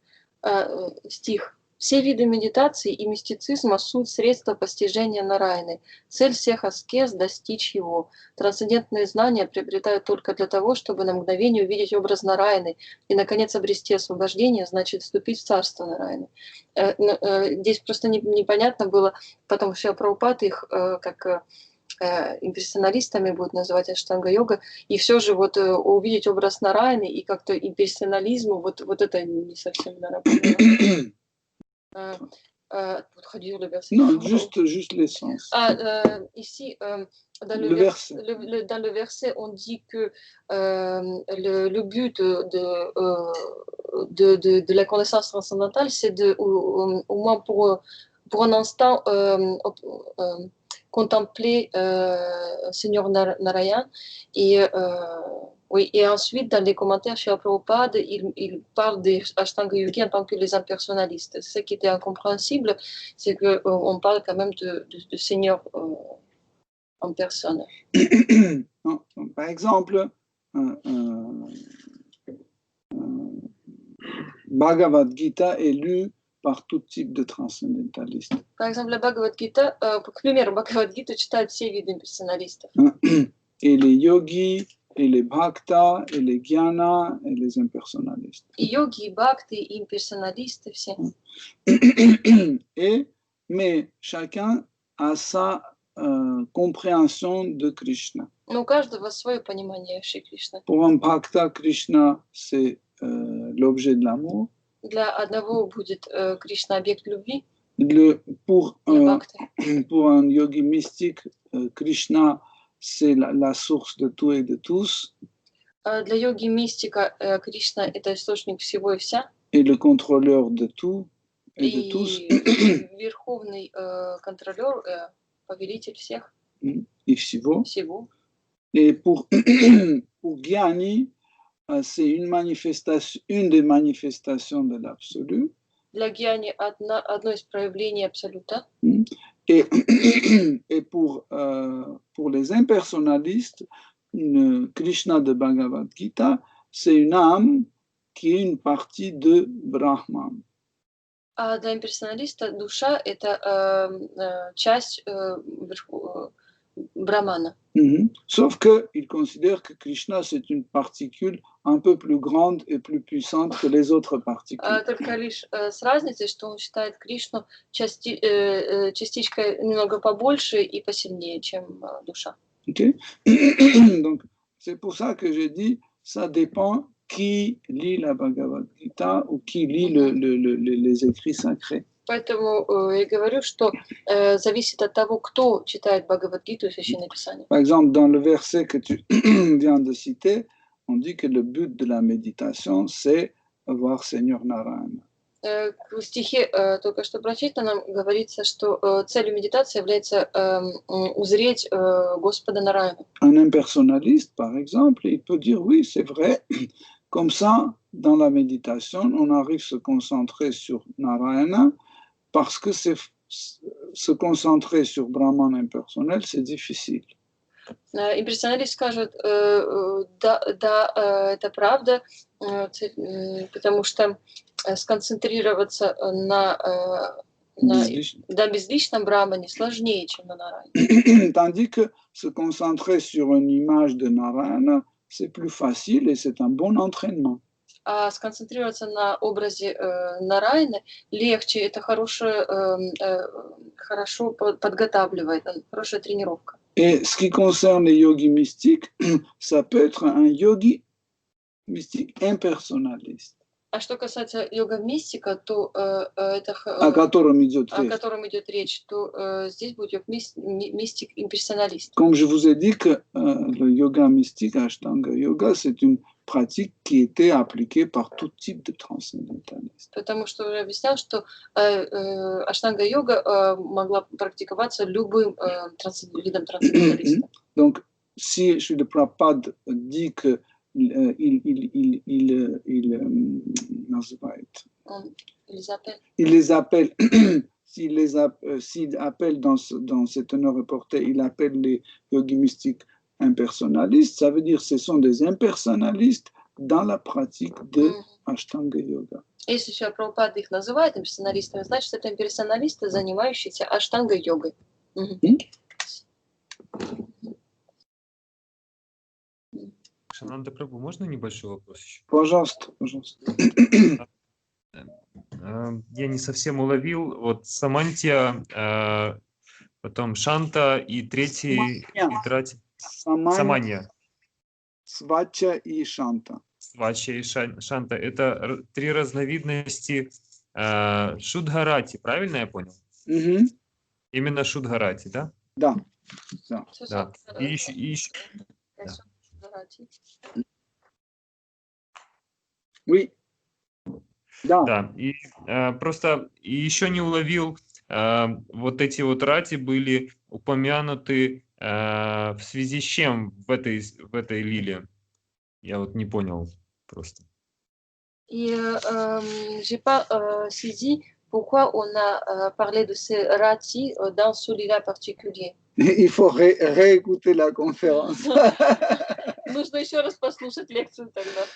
Стих. Все виды медитации и мистицизма – суть средства постижения Нараяны. Цель всех аскез – достичь его. Трансцендентные знания приобретают только для того, чтобы на мгновение увидеть образ Нараяны и, наконец, обрести освобождение, значит, вступить в царство Нараяны. Здесь просто непонятно было, потому что Прабхупад их как имперсоналистами будут называть аштанга-йога, и все же вот увидеть образ Нараяны и как-то имперсонализму, вот это не совсем наработано. Non, juste l'essence. Ici, dans le verset, on dit que le but de la connaissance transcendantale, c'est au moins pour un instant contempler Seigneur Narayan. Oui, et ensuite, dans les commentaires chez Prabhupada, il parle des Ashtanga Yogi en tant que les impersonnalistes. Ce qui était incompréhensible, c'est qu'on parle quand même de Seigneur en personne. Par exemple, Bhagavad Gita est lu par tout type de transcendentalistes. Par exemple, la Бхагавад-гита, к примеру, Бхагавад-гиту читают все виды имперсоналистов. Et les yogis, et les bhaktas, et les jnanas, et les impersonnalistes. И йоги, и бхакты, и имперсоналисты все. Mais chacun a sa compréhension de Krishna. Но у каждого свое понимание Шри Кришны. Pour un bhakta, Krishna, c'est l'objet de l'amour. Для одного будет Кришна объект любви, Pour для бхакты. un yogi mystique, Krishna, c'est la source de tout et de tous. Для йоги мистика Кришна — это источник всего и вся. Et le contrôleur de tout et de tous. И верховный контролер, повелитель всех, Et всего. Et pour Gyani, c'est une des manifestations de l'absolu. Для гьяни одно из проявлений абсолюта. Et pour les impersonnalistes, Krishna de Bhagavad Gita, c'est une âme qui est une partie de Brahman. А для имперсоналиста душа — это часть Брамана. Sauf qu'il considère que Krishna, c'est une particule un peu plus grande et plus puissante que les autres particules. Только лишь с разницей, что он считает Кришну частичкой немного побольше и посильнее, чем душа. Okay? Donc, c'est pour ça que j'ai dit, ça dépend qui lit la Bhagavad Gita ou qui lit les écrits sacrés. Поэтому я говорю, что зависит от того, кто читает Бхагавад-гиту и Священное Писание. Par exemple, dans le verset que tu viens de citer, on dit que le but de la méditation, c'est voir Seigneur Narayana. В стихе, только что прочитанном, говорится, что целью медитации является узреть Господа Нараяна. Un impersonnaliste, par exemple, il peut dire oui, c'est vrai. Comme ça, dans la méditation, on arrive à se concentrer sur Narayana, parce que se concentrer sur Brahman impersonnel, c'est difficile. Имперсоналист скажет, да, это правда, потому что сконцентрироваться на безличном Брахмане сложнее, чем на Нараяне. Tandis que se concentrer sur une image de Narayana, c'est plus facile et c'est un bon entraînement. А сконцентрироваться на образе Нараяны легче, это хорошо подготавливает, хорошая тренировка. Et ce qui concerne les yogis mystiques, ça peut être un yogi mystique impersonnaliste. А что касается йога-мистика, то это, о котором идет речь, то здесь будет мистик-имперсоналист. Comme je vous ai dit que le yoga mystique, Ashtanga Yoga, c'est une pratique qui était appliquée par tout type de transcendentalistes. Потому что я объяснял, что аштанга-йога могла практиковаться любым видом трансценденталиста. Donc, si Srila Prabhupada dit que il les appelle, s'il appelle dans cet honneur reporté, il appelle les yogis mystiques impersonnalistes, ça veut dire que ce sont des impersonnalistes dans la pratique de Ashtanga Yoga. Если Шрила Прабхупада их называет имперсоналистами, значит, это имперсоналисты, занимающиеся аштанга-йогой. Шананда Прабhu, можно небольшой вопрос еще? Пожалуйста, пожалуйста. Я не совсем уловил. Вот Самантья, потом Шанта и третий... Саманья. Свача и Шанта. Свача и Шанта. Это три разновидности Шудхарати, правильно я понял? Именно Шудхарати, да? Да. Да. И еще... Oui. Да. Да. И просто еще не уловил, вот эти вот рати были упомянуты в связи с чем в этой лиле? Я вот не понял просто. Et j'ai pas saisi pourquoi on a parlé de ces ratis dans ce lila particulier. Il faut réécouter la conférence. Нужно еще раз послушать лекцию тогда.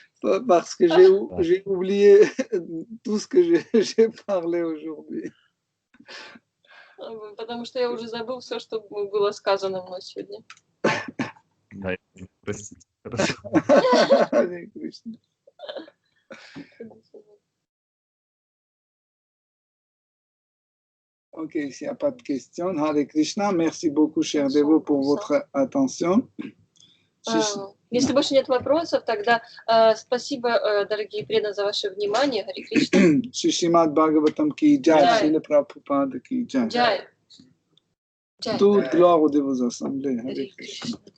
Parce que j'ai oublié tout ce que j'ai parlé aujourd'hui. Потому что я уже забыл все, что было сказано мной сегодня. Да, простите. Хорошо. Hare Krishna. Ok, s'il n'y a pas de questions, Hare Krishna, merci beaucoup, cher Devo, pour votre attention. Если больше нет вопросов, тогда спасибо, дорогие преданные, за ваше внимание. Харе Кришна. Shrimad Bhagavatam ki jai, Jai. Srila Prabhupada ki jai. Джай. Джай. Toute gloire aux Devos assemblés. Hare Харе Krishna. Кришна.